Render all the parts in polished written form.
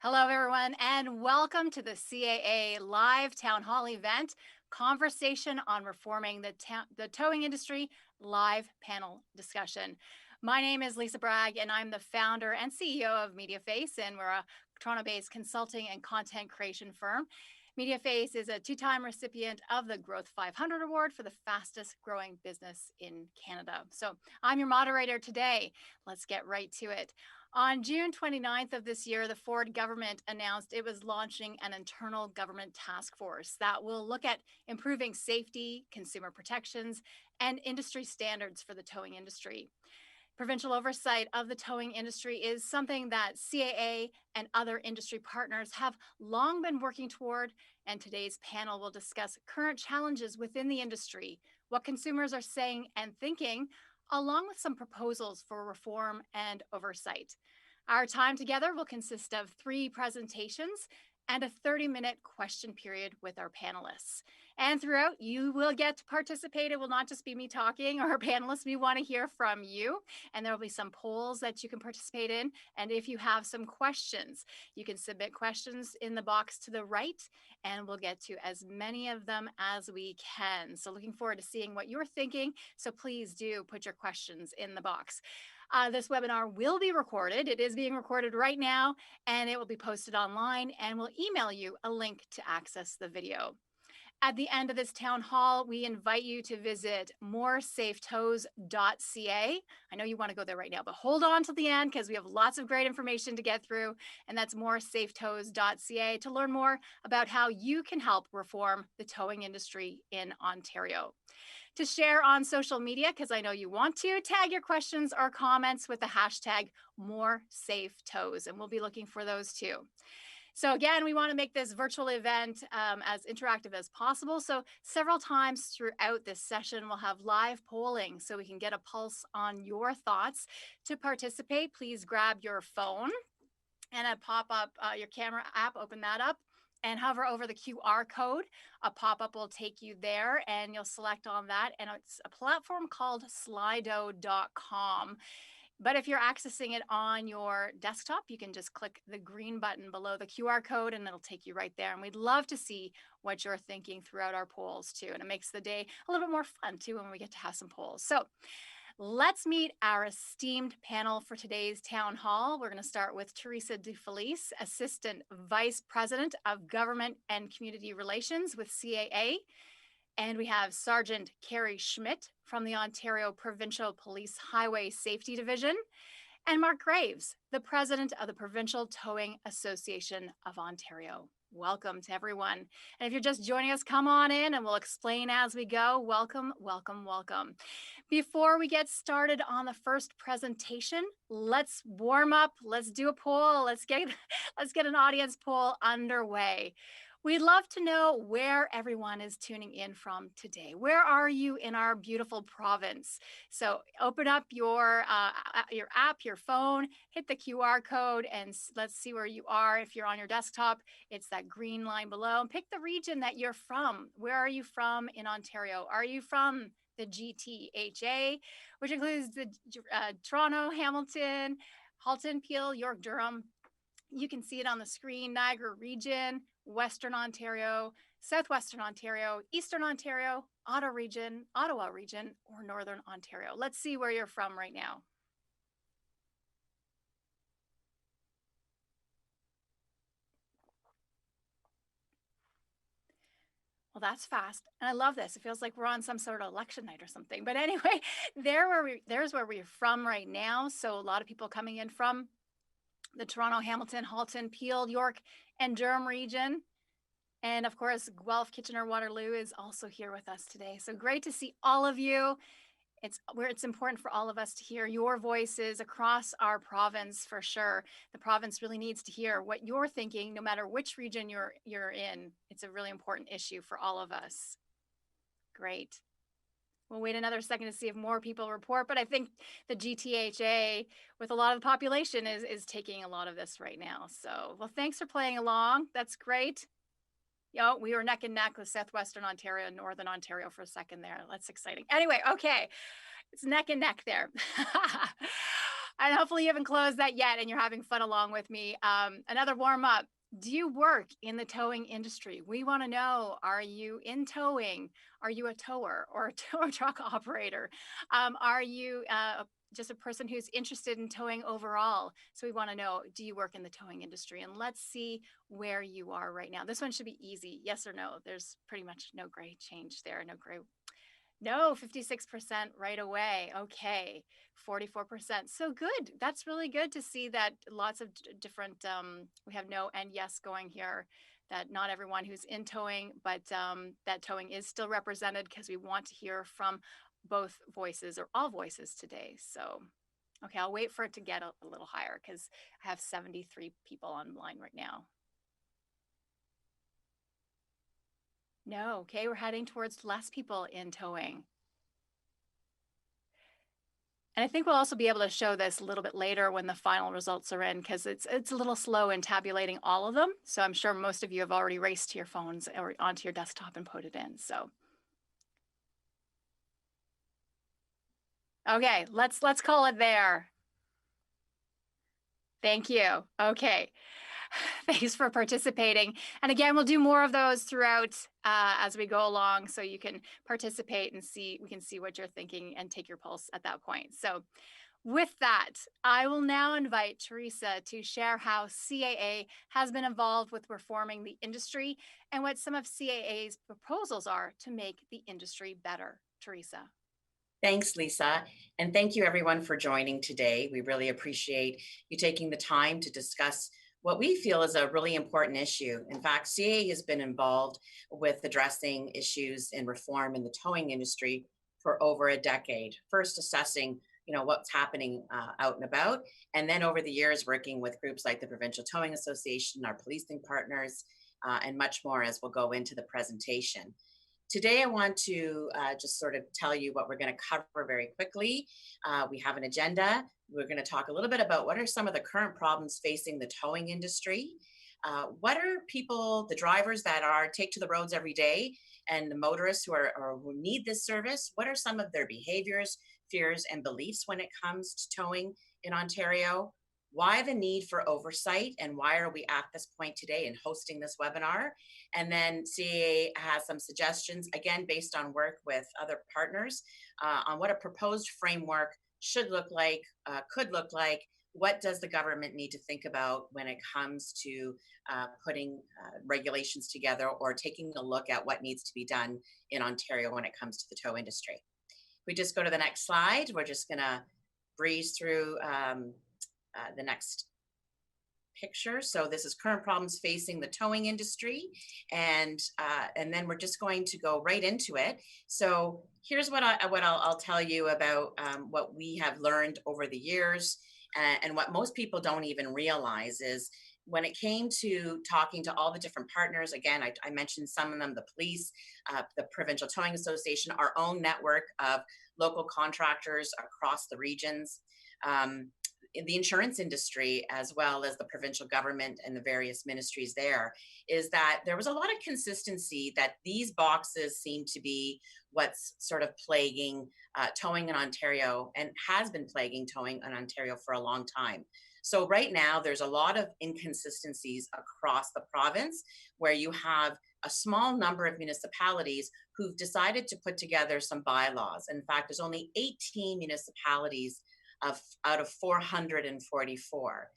Hello, everyone, and welcome to the CAA live town hall event, Conversation on Reforming the Towing Industry live panel discussion. My name is Lisa Bragg, and I'm the founder and CEO of MediaFace, and we're a Toronto-based consulting and content creation firm. MediaFace is a two-time recipient of the Growth 500 Award for the fastest growing business in Canada. So I'm your moderator today. Let's get right to it. On June 29th of this year, the Ford government announced it was launching an internal government task force that will look at improving safety, consumer protections, and industry standards for the towing industry. Provincial oversight of the towing industry is something that CAA and other industry partners have long been working toward, and today's panel will discuss current challenges within the industry, what consumers are saying and thinking, along with some proposals for reform and oversight. Our time together will consist of 3 presentations and a 30-minute question period with our panelists. And throughout, you will get to participate. It will not just be me talking or our panelists. We want to hear from you. And there will be some polls that you can participate in. And if you have some questions, you can submit questions in the box to the right, and we'll get to as many of them as we can. So looking forward to seeing what you're thinking. So please do put your questions in the box. This webinar will be recorded. It is being recorded right now, and it will be posted online, and we'll email you a link to access the video. At the end of this town hall, we invite you to visit MoreSafeTows.ca. I know you want to go there right now, but hold on to the end because we have lots of great information to get through, and that's MoreSafeTows.ca to learn more about how you can help reform the towing industry in Ontario. To share on social media, because I know you want to, tag your questions or comments with the hashtag MoreSafeTows, and we'll be looking for those too. So again, we want to make this virtual event as interactive as possible. So several times throughout this session, we'll have live polling so we can get a pulse on your thoughts. To participate, please grab your phone and a pop-up, your camera app, open that up, and hover over the QR code. A pop-up will take you there, and you'll select on that. And it's a platform called Slido.com. But if you're accessing it on your desktop, you can just click the green button below the QR code, and it'll take you right there. And we'd love to see what you're thinking throughout our polls, too. And it makes the day a little bit more fun, too, when we get to have some polls. So let's meet our esteemed panel for today's town hall. We're going to start with Teresa DeFelice, Assistant Vice President of Government and Community Relations with CAA. And we have Sergeant Carrie Schmidt from the Ontario Provincial Police Highway Safety Division, and Mark Graves, the President of the Provincial Towing Association of Ontario. Welcome to everyone. And if you're just joining us, come on in and we'll explain as we go. Welcome, welcome, welcome. Before we get started on the first presentation, let's warm up. Let's do a poll. Let's get an audience poll underway. We'd love to know where everyone is tuning in from today. Where are you in our beautiful province? So open up your app, your phone, hit the QR code, and let's see where you are. If you're on your desktop, it's that green line below. And pick the region that you're from. Where are you from in Ontario? Are you from the GTHA, which includes the Toronto, Hamilton, Halton, Peel, York, Durham? You can see it on the screen. Niagara region, Western Ontario, Southwestern Ontario, Eastern Ontario, Ottawa region, or Northern Ontario. Let's see where you're from right now. Well, that's fast. And I love this. It feels like we're on some sort of election night or something. But anyway, there's where we're from right now. So a lot of people coming in from the Toronto, Hamilton, Halton, Peel, York, and Durham region. And of course, Guelph, Kitchener, Waterloo is also here with us today. So great to see all of you. It's important for all of us to hear your voices across our province for sure. The province really needs to hear what you're thinking, no matter which region you're in. It's a really important issue for all of us. Great. We'll wait another second to see if more people report, but I think the GTHA, with a lot of the population, is taking a lot of this right now. So, well, thanks for playing along. That's great. We were neck and neck with Southwestern Ontario and Northern Ontario for a second there. That's exciting. Anyway, okay. It's neck and neck there. And hopefully you haven't closed that yet and you're having fun along with me. Another warm up. Do you work in the towing industry? We want to know, are you in towing? Are you a tower or a tow truck operator? Are you just a person who's interested in towing overall? So we want to know, do you work in the towing industry? And let's see where you are right now. This one should be easy. Yes or no? There's pretty much no gray change there, no gray. No, 56% right away. Okay, 44%. So good. That's really good to see that lots of different, we have no and yes going here, that not everyone who's in towing, but that towing is still represented because we want to hear from both voices or all voices today. So, okay, I'll wait for it to get a little higher because I have 73 people online right now. No, okay, we're heading towards less people in towing. And I think we'll also be able to show this a little bit later when the final results are in, because it's a little slow in tabulating all of them. So I'm sure most of you have already raced to your phones or onto your desktop and put it in. So okay, let's call it there. Thank you. Okay. Thanks for participating. And again, we'll do more of those throughout as we go along, so you can participate and we can see what you're thinking and take your pulse at that point. So with that, I will now invite Teresa to share how CAA has been involved with reforming the industry and what some of CAA's proposals are to make the industry better. Teresa. Thanks, Lisa. And thank you everyone for joining today. We really appreciate you taking the time to discuss what we feel is a really important issue. In fact, CAA has been involved with addressing issues in reform in the towing industry for over a decade. First assessing, what's happening out and about, and then over the years working with groups like the Provincial Towing Association, our policing partners, and much more as we'll go into the presentation. Today, I want to just sort of tell you what we're going to cover very quickly. We have an agenda. We're going to talk a little bit about what are some of the current problems facing the towing industry. What are people, the drivers that take to the roads every day, and the motorists who need this service? What are some of their behaviors, fears, and beliefs when it comes to towing in Ontario? Why the need for oversight, and why are we at this point today in hosting this webinar? And then CAA has some suggestions, again, based on work with other partners, on what a proposed framework should look like, could look like. What does the government need to think about when it comes to putting regulations together or taking a look at what needs to be done in Ontario when it comes to the tow industry? If we just go to the next slide, we're just gonna breeze through the next picture. So this is current problems facing the towing industry, and then we're just going to go right into it. So here's what I'll tell you about what we have learned over the years, and what most people don't even realize is when it came to talking to all the different partners. Again, I mentioned some of them: the police, the Provincial Towing Association, our own network of local contractors across the regions. In the insurance industry, as well as the provincial government and the various ministries there, is that there was a lot of consistency that these boxes seem to be what's sort of plaguing towing in Ontario, and has been plaguing towing in Ontario for a long time. So right now, there's a lot of inconsistencies across the province, where you have a small number of municipalities who've decided to put together some bylaws. In fact, there's only 18 municipalities out of 444.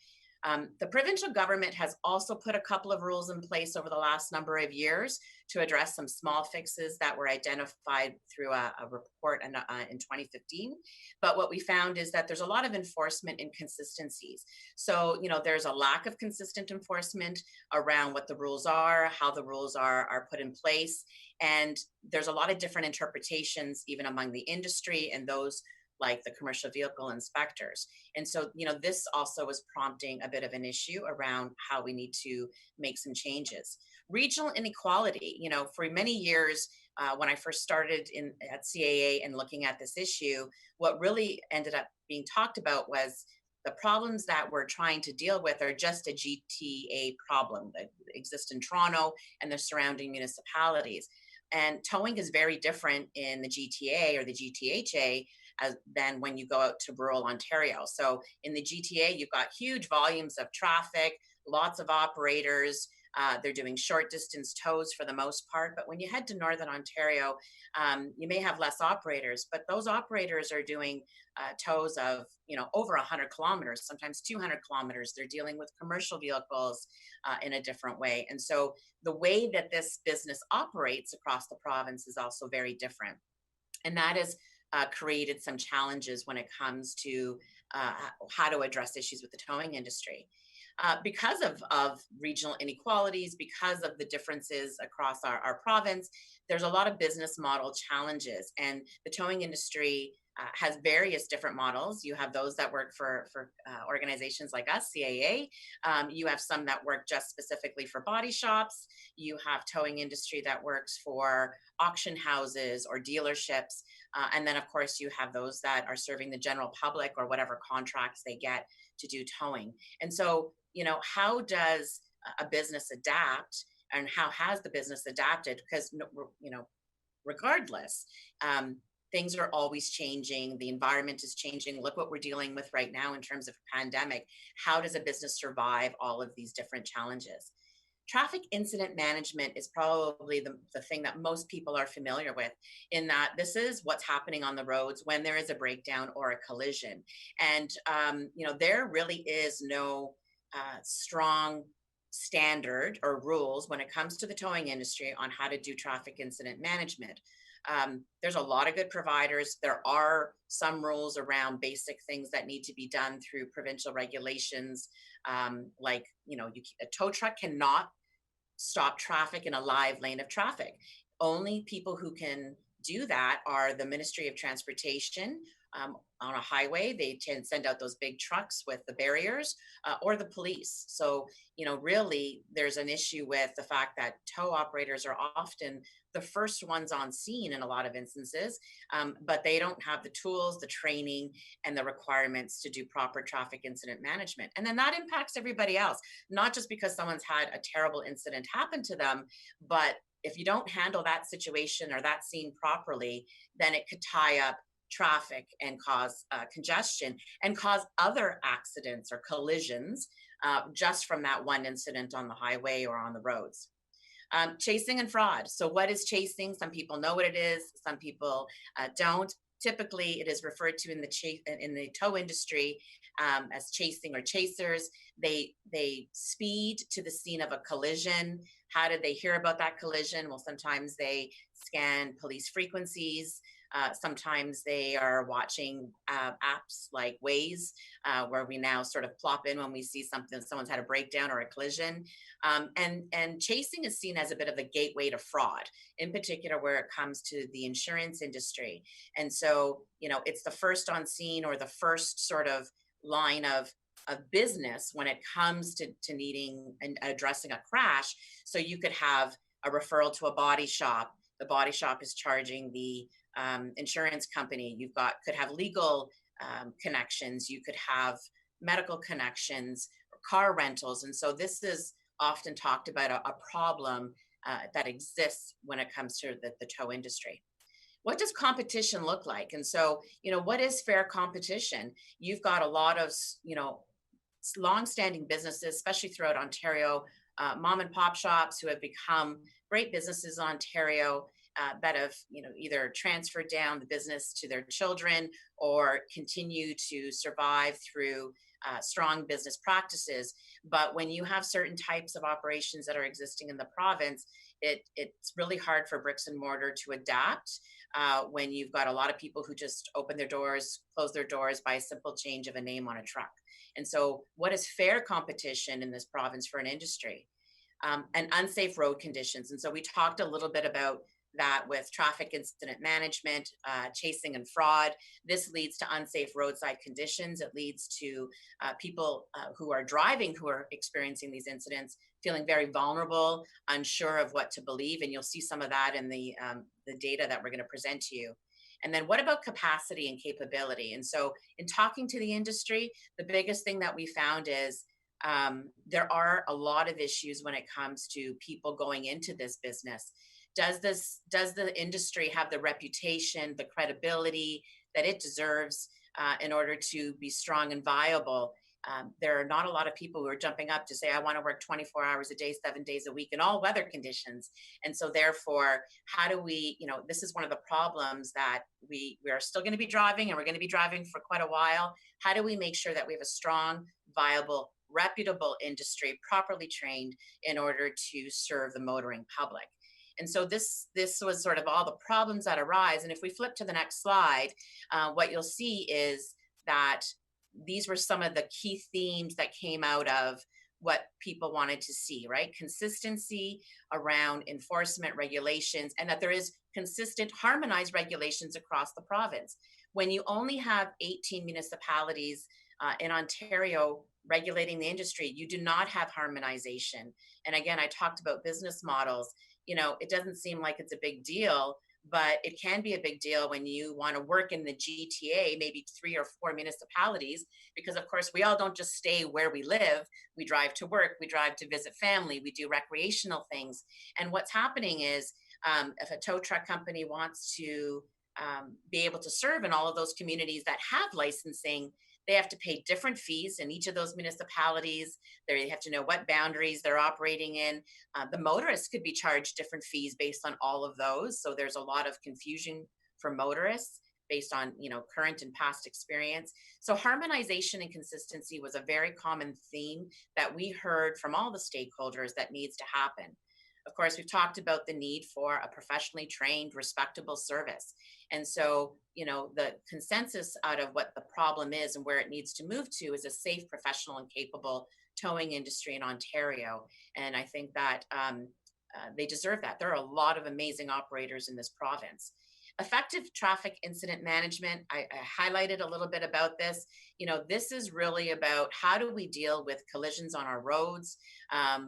The provincial government has also put a couple of rules in place over the last number of years to address some small fixes that were identified through a report in 2015. But what we found is that there's a lot of enforcement inconsistencies. So, there's a lack of consistent enforcement around what the rules are, how the rules are put in place. And there's a lot of different interpretations, even among the industry and those like the commercial vehicle inspectors. And so, this also is prompting a bit of an issue around how we need to make some changes. Regional inequality, for many years, when I first started at CAA and looking at this issue, what really ended up being talked about was the problems that we're trying to deal with are just a GTA problem that exists in Toronto and the surrounding municipalities. And towing is very different in the GTA or the GTHA than when you go out to rural Ontario. So in the GTA, you've got huge volumes of traffic, lots of operators. They're doing short distance tows for the most part. But when you head to Northern Ontario, you may have less operators, but those operators are doing tows of over 100 kilometers, sometimes 200 kilometers. They're dealing with commercial vehicles in a different way. And so the way that this business operates across the province is also very different. And that has created some challenges when it comes to how to address issues with the towing industry. Because of regional inequalities, because of the differences across our province, there's a lot of business model challenges. And the towing industry has various different models. You have those that work for organizations like us, CAA. You have some that work just specifically for body shops. You have towing industry that works for auction houses or dealerships. And then, of course, you have those that are serving the general public or whatever contracts they get to do towing. And so, how does a business adapt, and how has the business adapted? Because, regardless, things are always changing. The environment is changing. Look what we're dealing with right now in terms of a pandemic. How does a business survive all of these different challenges? Traffic incident management is probably the thing that most people are familiar with, in that this is what's happening on the roads when there is a breakdown or a collision. And, there really is no strong standard or rules when it comes to the towing industry on how to do traffic incident management. There's a lot of good providers. There are some rules around basic things that need to be done through provincial regulations. Like, a tow truck cannot stop traffic in a live lane of traffic. Only people who can do that are the Ministry of Transportation. On a highway, they tend to send out those big trucks with the barriers, or the police. So, really, there's an issue with the fact that tow operators are often the first ones on scene in a lot of instances, but they don't have the tools, the training, and the requirements to do proper traffic incident management. And then that impacts everybody else, not just because someone's had a terrible incident happen to them, but if you don't handle that situation or that scene properly, then it could tie up traffic and cause congestion and cause other accidents or collisions just from that one incident on the highway or on the roads. Chasing and fraud. So, what is chasing? Some people know what it is. Some people don't. Typically, it is referred to in the tow industry as chasing or chasers. They speed to the scene of a collision. How did they hear about that collision? Well, sometimes they scan police frequencies. Sometimes they are watching apps like Waze, where we now sort of plop in when we see something, someone's had a breakdown or a collision. And chasing is seen as a bit of a gateway to fraud, in particular where it comes to the insurance industry. And so, it's the first on scene or the first sort of line of business when it comes to needing and addressing a crash. So you could have a referral to a body shop. The body shop is charging the insurance company. Could have legal connections. You could have medical connections, or car rentals. And so this is often talked about a problem that exists when it comes to the tow industry. What does competition look like? And so, what is fair competition? You've got a lot of, long-standing businesses, especially throughout Ontario, mom and pop shops who have become great businesses in Ontario, that have either transferred down the business to their children or continue to survive through strong business practices. But when you have certain types of operations that are existing in the province, it's really hard for bricks and mortar to adapt when you've got a lot of people who just open their doors, close their doors by a simple change of a name on a truck. And so, what is fair competition in this province for an industry? And unsafe road conditions. And so we talked a little bit about that with traffic incident management, chasing and fraud. This leads to unsafe roadside conditions. It leads to people who are driving, who are experiencing these incidents, feeling very vulnerable, unsure of what to believe. And you'll see some of that in the data that we're going to present to you. And then what about capacity and capability? And so in talking to the industry, the biggest thing that we found is there are a lot of issues when it comes to people going into this business. does the industry have the reputation, the credibility that it deserves in order to be strong and viable? There are not a lot of people who are jumping up to say, I want to work 24 hours a day, 7 days a week in all weather conditions. And so therefore, how do we, this is one of the problems that we are still going to be driving, and we're going to be driving for quite a while. How do we make sure that we have a strong, viable, reputable industry, properly trained in order to serve the motoring public? And so this was sort of all the problems that arise. And if we flip to the next slide, what you'll see is that these were some of the key themes that came out of what people wanted to see, right? Consistency around enforcement regulations, and that there is consistent, harmonized regulations across the province. When you only have 18 municipalities in Ontario regulating the industry, you do not have harmonization. And again, I talked about business models. It doesn't seem like it's a big deal, but it can be a big deal when you want to work in the GTA, maybe 3 or 4 municipalities, because of course we all don't just stay where we live. We drive to work, we drive to visit family, we do recreational things. And what's happening is if a tow truck company wants to be able to serve in all of those communities that have licensing, they have to pay different fees in each of those municipalities. They have to know what boundaries they're operating in. The motorists could be charged different fees based on all of those. So there's a lot of confusion for motorists based on current and past experience. So harmonization and consistency was a very common theme that we heard from all the stakeholders that needs to happen. Of course, we've talked about the need for a professionally trained, respectable service. And so, the consensus out of what the problem is and where it needs to move to is a safe, professional, and capable towing industry in Ontario. And I think that they deserve that. There are a lot of amazing operators in this province. Effective traffic incident management, I highlighted a little bit about this. This is really about how do we deal with collisions on our roads?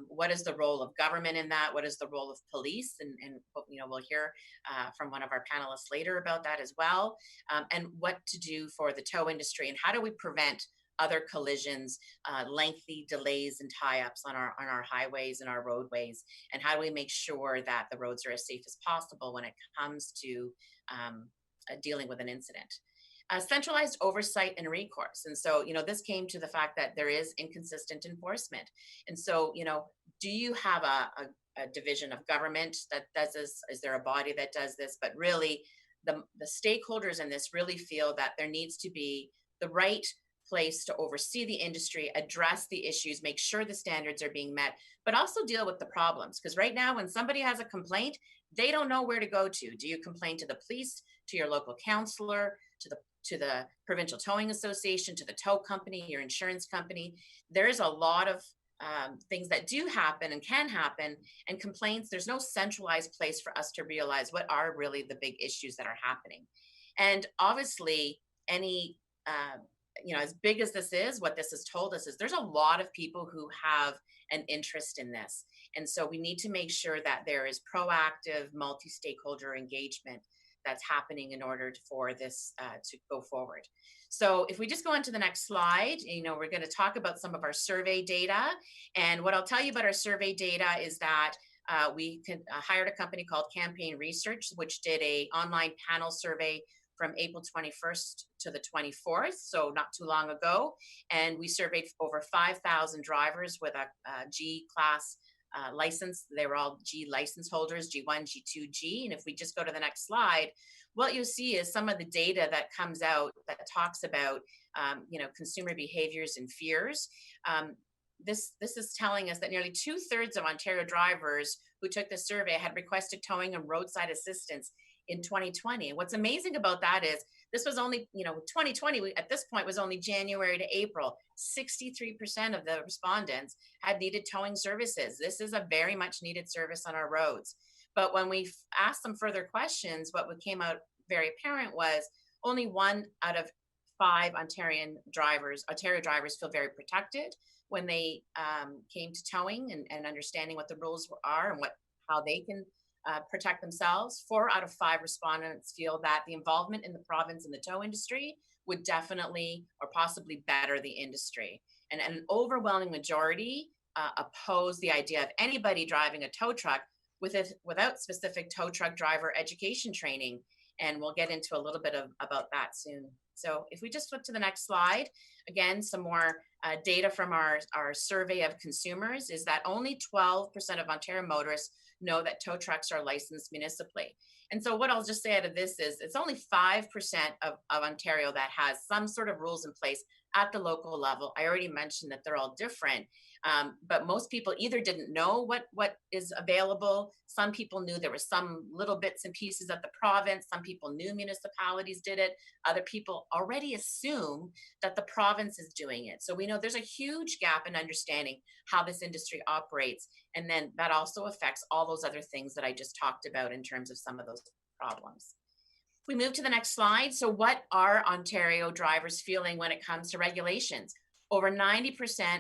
What is the role of government in that? What is the role of police? And we'll hear from one of our panelists later about that as well. And what to do for the tow industry, and how do we prevent other collisions, lengthy delays and tie-ups on our highways and our roadways, and how do we make sure that the roads are as safe as possible when it comes to dealing with an incident. Centralized oversight and recourse. And so, this came to the fact that there is inconsistent enforcement. And so, do you have a division of government that does this? Is there a body that does this? But really, the stakeholders in this really feel that there needs to be the right place to oversee the industry, address the issues, make sure the standards are being met, but also deal with the problems. Because right now, when somebody has a complaint, they don't know where to go to. Do you complain to the police, to your local counselor, to the Provincial Towing Association, to the tow company, your insurance company? There's a lot of things that do happen and can happen, and complaints, there's no centralized place for us to realize what are really the big issues that are happening. And obviously, any as big as this is, what this has told us is there's a lot of people who have an interest in this. And so we need to make sure that there is proactive multi-stakeholder engagement that's happening in order for this to go forward. So if we just go on to the next slide, we're going to talk about some of our survey data. And what I'll tell you about our survey data is that we hired a company called Campaign Research, which did an online panel survey from April 21st to the 24th, so not too long ago. And we surveyed over 5,000 drivers with a G-class license. They were all G license holders, G1, G2, G. And if we just go to the next slide, what you'll see is some of the data that comes out that talks about, consumer behaviors and fears. This is telling us that nearly 2/3 of Ontario drivers who took the survey had requested towing and roadside assistance in 2020. And what's amazing about that is this was only, 2020 at this point was only January to April. 63% of the respondents had needed towing services. This is a very much needed service on our roads. But when we asked them further questions, what came out very apparent was only 1 out of 5 Ontario drivers feel very protected when they came to towing and understanding what the rules are and how they can protect themselves. 4 out of 5 respondents feel that the involvement in the province in the tow industry would definitely or possibly better the industry. And an overwhelming majority oppose the idea of anybody driving a tow truck without specific tow truck driver education training. And we'll get into a little bit about that soon. So if we just flip to the next slide, again, some more data from our survey of consumers is that only 12% of Ontario motorists know that tow trucks are licensed municipally. And so what I'll just say out of this is it's only 5% of Ontario that has some sort of rules in place at the local level. I already mentioned that they're all different. But most people either didn't know what is available. Some people knew there were some little bits and pieces at the province. Some people knew municipalities did it. Other people already assume that the province is doing it. So we know there's a huge gap in understanding how this industry operates. And then that also affects all those other things that I just talked about in terms of some of those problems. We move to the next slide. So what are Ontario drivers feeling when it comes to regulations? Over 90%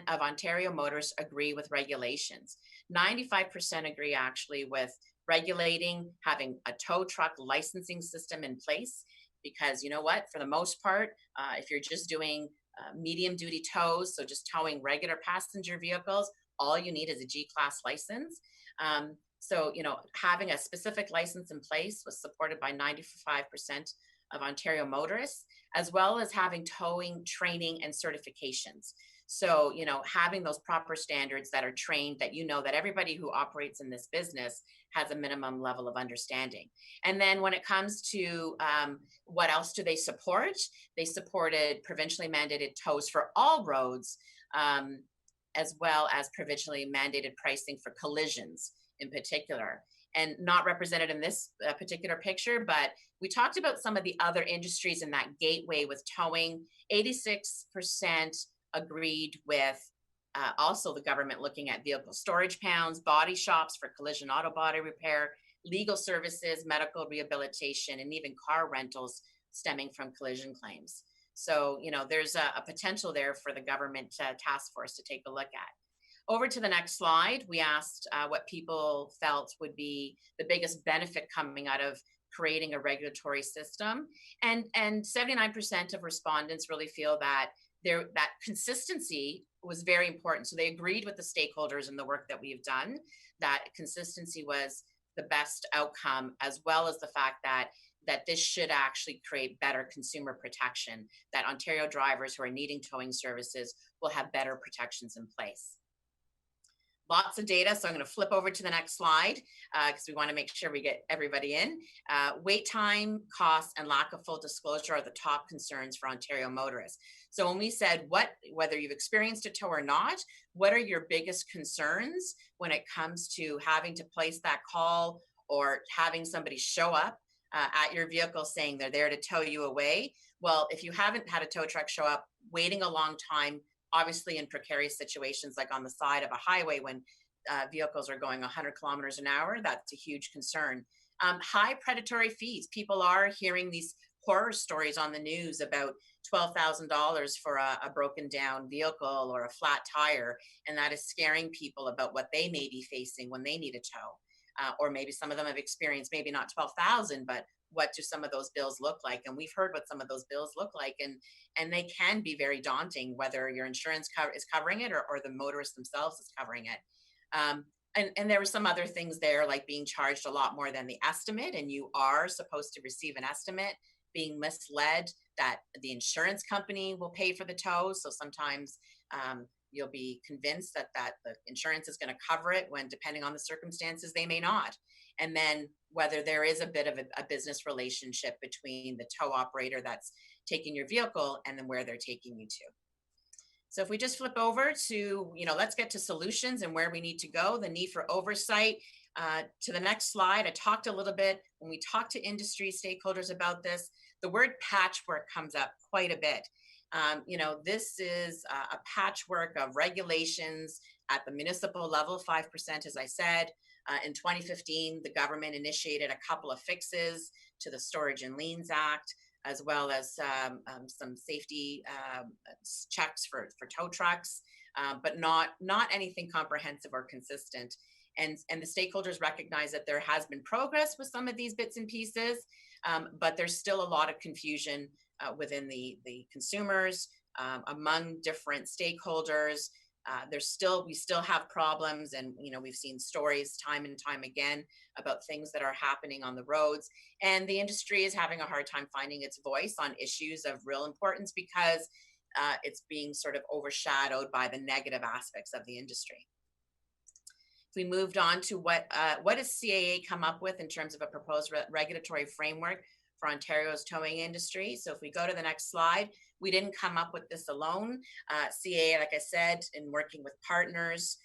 of Ontario motorists agree with regulations. 95% agree actually with regulating, having a tow truck licensing system in place. Because you know what, for the most part, if you're just doing medium duty tows, so just towing regular passenger vehicles, all you need is a G-class license. So, having a specific license in place was supported by 95% of Ontario motorists, as well as having towing training and certifications. So, having those proper standards that are trained, that that everybody who operates in this business has a minimum level of understanding. And then when it comes to what else do they support? They supported provincially mandated tows for all roads, as well as provincially mandated pricing for collisions in particular. And not represented in this particular picture, but we talked about some of the other industries in that gateway with towing. 86% agreed with also the government looking at vehicle storage pounds, body shops for collision auto body repair, legal services, medical rehabilitation, and even car rentals stemming from collision claims. So, there's a potential there for the government task force to take a look at. Over to the next slide, we asked what people felt would be the biggest benefit coming out of creating a regulatory system. And 79% of respondents really feel that that consistency was very important. So they agreed with the stakeholders in the work that we've done, that consistency was the best outcome, as well as the fact that this should actually create better consumer protection, that Ontario drivers who are needing towing services will have better protections in place. Lots of data, so I'm going to flip over to the next slide because we want to make sure we get everybody in. Wait time, costs, and lack of full disclosure are the top concerns for Ontario motorists. So when we said whether you've experienced a tow or not, what are your biggest concerns when it comes to having to place that call or having somebody show up at your vehicle saying they're there to tow you away? Well, if you haven't had a tow truck show up, waiting a long time, obviously in precarious situations like on the side of a highway when vehicles are going 100 kilometers an hour, that's a huge concern. High predatory fees. People are hearing these horror stories on the news about $12,000 for a broken down vehicle or a flat tire, and that is scaring people about what they may be facing when they need a tow. Or maybe some of them have experienced maybe not 12,000, but what do some of those bills look like? And we've heard what some of those bills look like, and they can be very daunting, whether your insurance is covering it or the motorists themselves is covering it. And there were some other things there, like being charged a lot more than the estimate, and you are supposed to receive an estimate, being misled that the insurance company will pay for the tow. So sometimes you'll be convinced that the insurance is going to cover it when, depending on the circumstances, they may not. And then whether there is a bit of a business relationship between the tow operator that's taking your vehicle and then where they're taking you to. So if we just flip over to, let's get to solutions and where we need to go, the need for oversight. To the next slide, I talked a little bit when we talked to industry stakeholders about this. The word patchwork comes up quite a bit. This is a patchwork of regulations at the municipal level, 5%, as I said. In 2015, the government initiated a couple of fixes to the Storage and Liens Act, as well as some safety checks for tow trucks, but not anything comprehensive or consistent. And the stakeholders recognize that there has been progress with some of these bits and pieces, but there's still a lot of confusion within the consumers, among different stakeholders. we still have problems, and we've seen stories time and time again about things that are happening on the roads, and the industry is having a hard time finding its voice on issues of real importance because it's being sort of overshadowed by the negative aspects of the industry. If we moved on to what does CAA come up with in terms of a proposed regulatory framework for Ontario's towing industry? So if we go to the next slide, we didn't come up with this alone. CAA, like I said, in working with partners,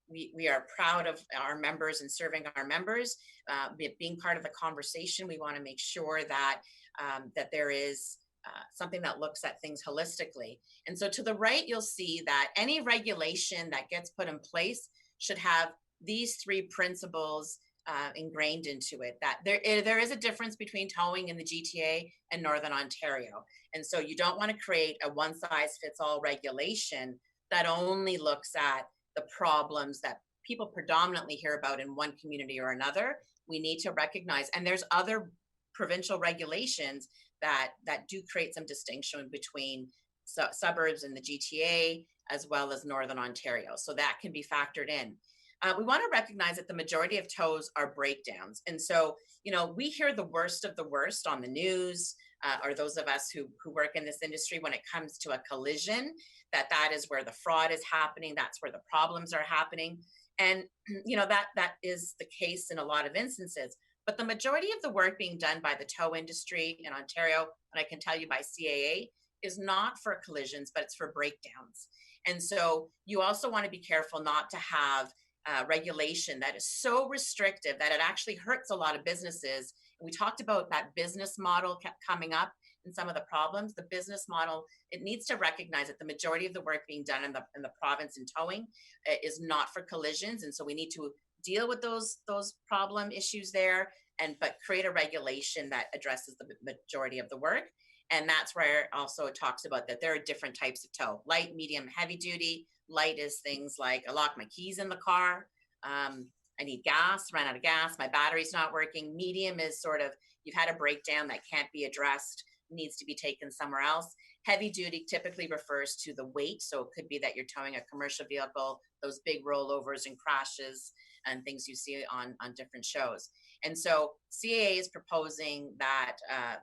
we are proud of our members and serving our members. Being part of the conversation, we want to make sure that that there is something that looks at things holistically. And so to the right, you'll see that any regulation that gets put in place should have these three principles ingrained into it. That there is a difference between towing in the GTA and Northern Ontario. And so you don't want to create a one size fits all regulation that only looks at the problems that people predominantly hear about in one community or another. We need to recognize, and there's other provincial regulations that do create some distinction between suburbs in the GTA as well as Northern Ontario. So that can be factored in. We want to recognize that the majority of tows are breakdowns. And so, we hear the worst of the worst on the news, or those of us who work in this industry when it comes to a collision, that is where the fraud is happening. That's where the problems are happening. And, that is the case in a lot of instances. But the majority of the work being done by the tow industry in Ontario, and I can tell you by CAA, is not for collisions, but it's for breakdowns. And so you also want to be careful not to have regulation that is so restrictive that it actually hurts a lot of businesses. And we talked about that business model kept coming up in some of the problems. The business model, it needs to recognize that the majority of the work being done in the province in towing is not for collisions. And so we need to deal with those problem issues there, but create a regulation that addresses the majority of the work. And that's where also it talks about that there are different types of tow: light, medium, heavy duty. Light is things like I lock my keys in the car, I need gas, ran out of gas, my battery's not working. Medium is sort of you've had a breakdown that can't be addressed, needs to be taken somewhere else. Heavy duty typically refers to the weight. So it could be that you're towing a commercial vehicle, those big rollovers and crashes and things you see on different shows. And so CAA is proposing that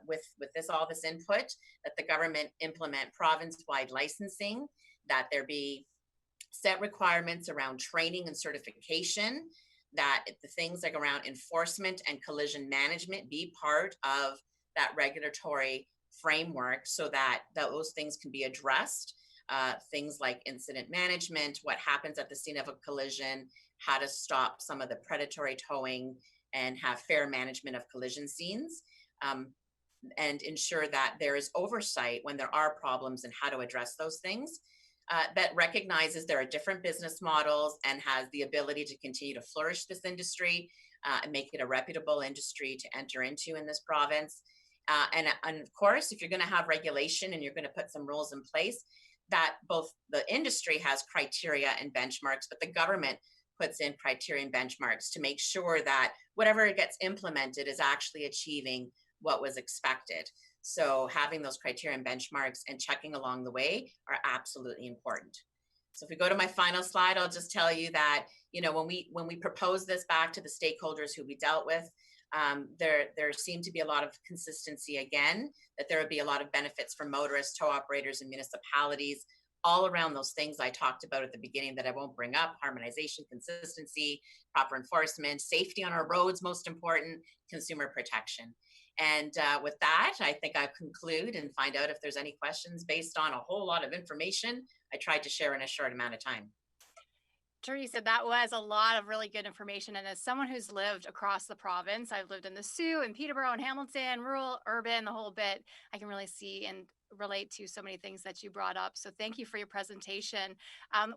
with all this input, that the government implement province-wide licensing, that there be set requirements around training and certification, that the things like around enforcement and collision management be part of that regulatory framework so that those things can be addressed. Things like incident management, what happens at the scene of a collision, how to stop some of the predatory towing, and have fair management of collision scenes, and ensure that there is oversight when there are problems and how to address those things. That recognizes there are different business models and has the ability to continue to flourish this industry and make it a reputable industry to enter into in this province. And of course, if you're going to have regulation and you're going to put some rules in place, that both the industry has criteria and benchmarks, but the government puts in criteria and benchmarks to make sure that whatever gets implemented is actually achieving what was expected. So having those criteria and benchmarks and checking along the way are absolutely important. So if we go to my final slide, I'll just tell you that, when we propose this back to the stakeholders who we dealt with, there seemed to be a lot of consistency again, that there would be a lot of benefits for motorists, tow operators, and municipalities, all around those things I talked about at the beginning that I won't bring up: harmonization, consistency, proper enforcement, safety on our roads, most important, consumer protection. And with that, I think I'll conclude and find out if there's any questions based on a whole lot of information I tried to share in a short amount of time. Teresa, that was a lot of really good information. And as someone who's lived across the province, I've lived in the Sioux and Peterborough and Hamilton, rural, urban, the whole bit. I can really see and relate to so many things that you brought up. So thank you for your presentation.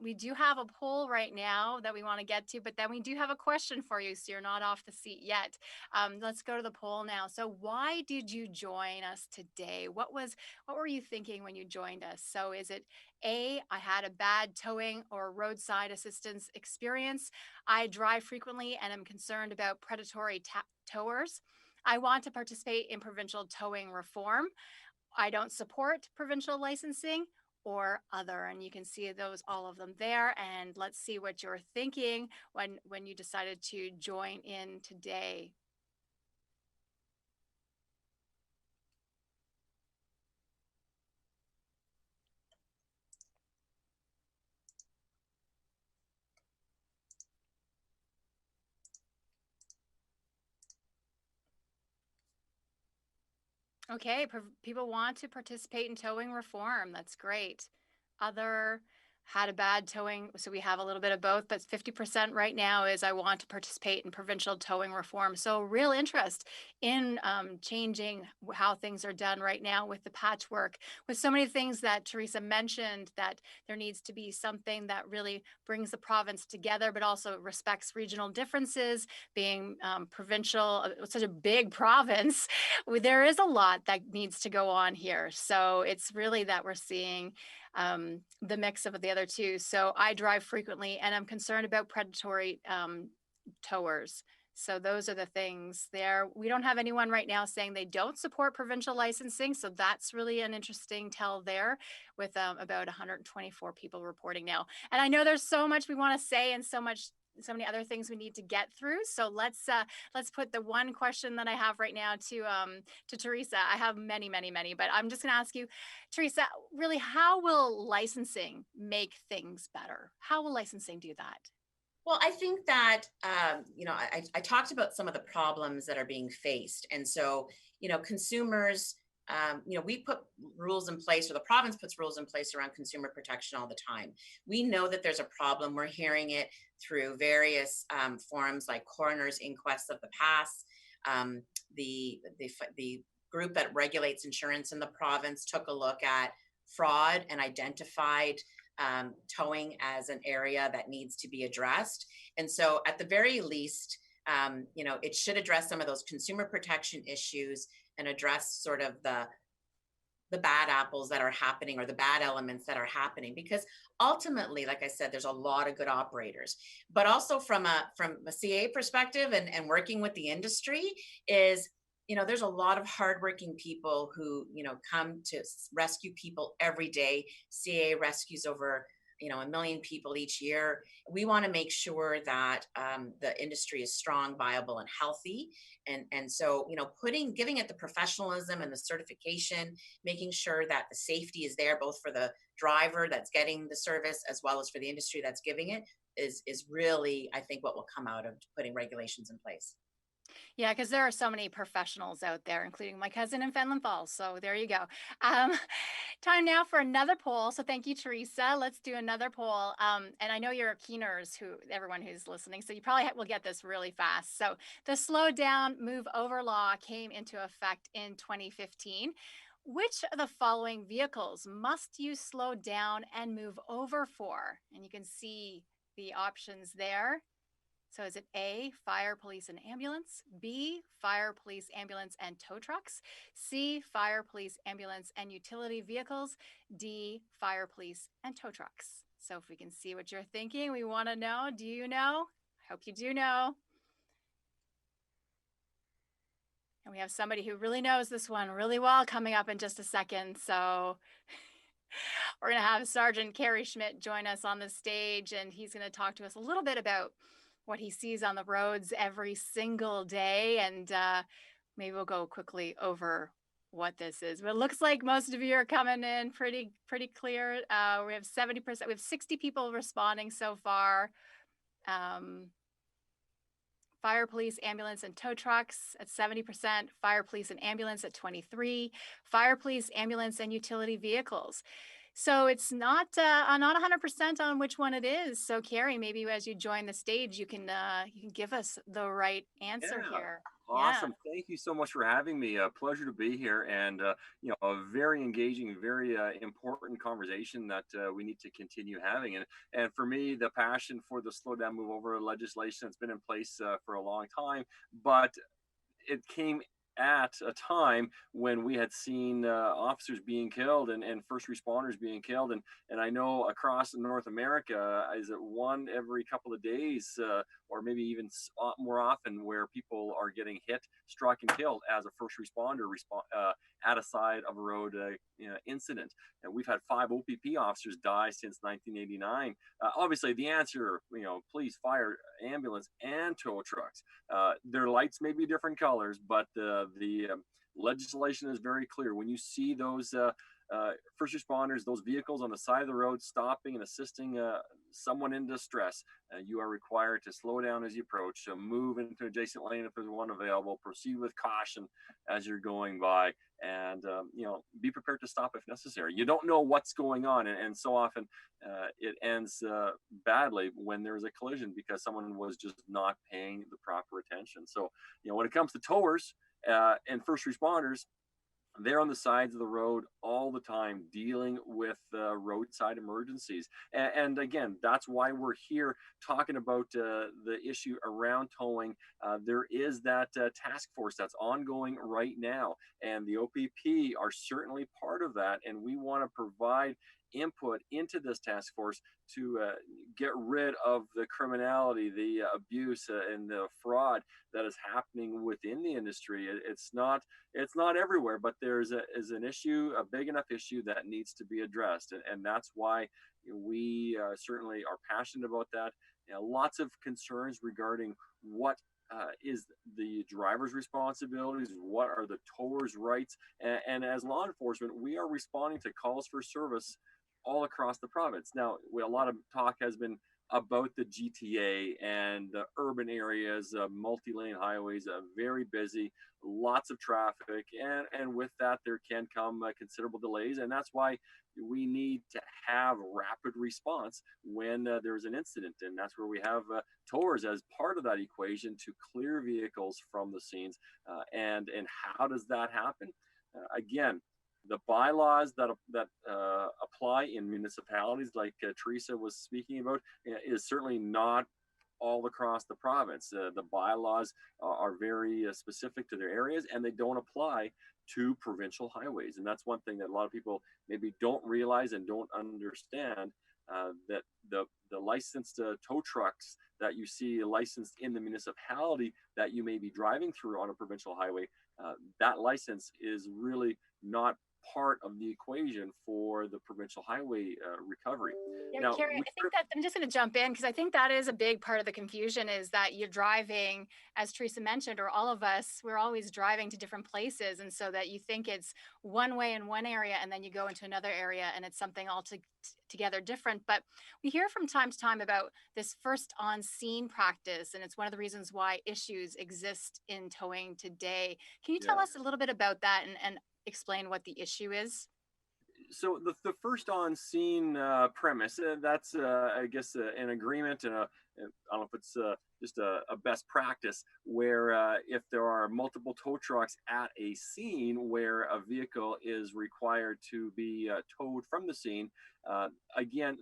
We do have a poll right now that we want to get to, but then we do have a question for you. So you're not off the seat yet. Let's go to the poll now. So why did you join us today? What were you thinking when you joined us? So is it A, I had a bad towing or roadside assistance experience. I drive frequently and am concerned about predatory towers. I want to participate in provincial towing reform. I don't support provincial licensing. or other. And you can see those, all of them there. And let's see what you're thinking when you decided to join in today. Okay, people want to participate in towing reform. That's great. Other had a bad towing, so we have a little bit of both, but 50% right now is I want to participate in provincial towing reform. So real interest in changing how things are done right now with the patchwork, with so many things that Teresa mentioned, that there needs to be something that really brings the province together, but also respects regional differences, being provincial, such a big province. There is a lot that needs to go on here. So it's really that we're seeing the mix of the other two. So I drive frequently and I'm concerned about predatory towers. So those are the things there. We don't have anyone right now saying they don't support provincial licensing. So that's really an interesting tell there, with about 124 people reporting now. And I know there's so much we want to say and so many other things we need to get through. So let's put the one question that I have right now to Teresa. I have many, but I'm just going to ask you, Teresa, really, how will licensing make things better? How will licensing do that? Well, I think that, I talked about some of the problems that are being faced. And so, consumers, we put rules in place, or the province puts rules in place around consumer protection all the time. We know that there's a problem. We're hearing it through various forums like coroner's inquests of the past. Um, the group that regulates insurance in the province took a look at fraud and identified towing as an area that needs to be addressed. And so, at the very least, it should address some of those consumer protection issues and address sort of the bad apples that are happening, or the bad elements that are happening, because ultimately, like I said, there's a lot of good operators. But also from a CA perspective, and working with the industry, is there's a lot of hardworking people who come to rescue people every day. CA rescues over 1 million people each year. We want to make sure that the industry is strong, viable, and healthy. And so, giving it the professionalism and the certification, making sure that the safety is there, both for the driver that's getting the service as well as for the industry that's giving it, is really, I think, what will come out of putting regulations in place. Yeah, because there are so many professionals out there, including my cousin in Fenland Falls. So there you go. Um, time now for another poll. So thank you, Teresa. Let's do another poll. And I know you're keeners, everyone who's listening, so you probably will get this really fast. So the slow down, move over law came into effect in 2015. Which of the following vehicles must you slow down and move over for? And you can see the options there. So is it A, fire, police, and ambulance, B, fire, police, ambulance, and tow trucks, C, fire, police, ambulance, and utility vehicles, D, fire, police, and tow trucks? So if we can see what you're thinking, we want to know. Do you know? I hope you do know. And we have somebody who really knows this one really well coming up in just a second. So we're going to have Sergeant Kerry Schmidt join us on the stage, and he's going to talk to us a little bit about what he sees on the roads every single day. And maybe we'll go quickly over what this is. But it looks like most of you are coming in pretty clear. We have 70%. We have 60 people responding so far. Fire, police, ambulance, and tow trucks at 70%, fire, police, and ambulance at 23%, fire, police, ambulance, and utility vehicles. So it's not 100% on which one it is. So Carrie, maybe as you join the stage, you can give us the right answer here. Awesome. Yeah. Thank you so much for having me. A pleasure to be here, and a very engaging, very important conversation that we need to continue having. And for me, the passion for the slow down, move over legislation has been in place for a long time, but it came at a time when we had seen officers being killed and first responders being killed. And I know across North America, is it one every couple of days, or maybe even more often, where people are getting hit, struck, and killed as a first responder at a side of a road incident. And we've had 5 OPP officers die since 1989. Obviously, the answer, police, fire, ambulance, and tow trucks. Their lights may be different colors, but the legislation is very clear. When you see those first responders, those vehicles on the side of the road stopping and assisting someone in distress, you are required to slow down as you approach, to move into adjacent lane if there's one available, proceed with caution as you're going by, and be prepared to stop if necessary. You don't know what's going on, and so often it ends badly when there's a collision because someone was just not paying the proper attention. So, when it comes to towers and first responders, they're on the sides of the road all the time dealing with roadside emergencies. And again, that's why we're here talking about the issue around towing. There is that task force that's ongoing right now, and the OPP are certainly part of that. And we want to provide input into this task force to get rid of the criminality, the abuse, and the fraud that is happening within the industry. It's not everywhere, but is an issue, a big enough issue that needs to be addressed, and that's why we certainly are passionate about that. Lots of concerns regarding what is the driver's responsibilities, what are the towers' rights, and as law enforcement, we are responding to calls for service all across the province. Now, a lot of talk has been about the GTA and the urban areas, multi-lane highways, very busy, lots of traffic, and with that there can come considerable delays, and that's why we need to have rapid response when there's an incident, and that's where we have towers as part of that equation to clear vehicles from the scenes. And how does that happen? Again, the bylaws that apply in municipalities, like Teresa was speaking about, is certainly not all across the province. The bylaws are very specific to their areas, and they don't apply to provincial highways. And that's one thing that a lot of people maybe don't realize and don't understand, that the licensed tow trucks that you see licensed in the municipality that you may be driving through on a provincial highway, that license is really not part of the equation for the provincial highway recovery. Yeah, Now, Carrie, I think that I'm just going to jump in because I think that is a big part of the confusion is that you're driving, as Teresa mentioned, or all of us, we're always driving to different places. And so that you think it's one way in one area and then you go into another area and it's something together different. But we hear from time to time about this first on scene practice. And it's one of the reasons why issues exist in towing today. Can you tell yeah. us a little bit about that and explain what the issue is? So the first on scene premise, that's I guess an agreement, and I don't know if it's just a best practice where if there are multiple tow trucks at a scene where a vehicle is required to be towed from the scene, again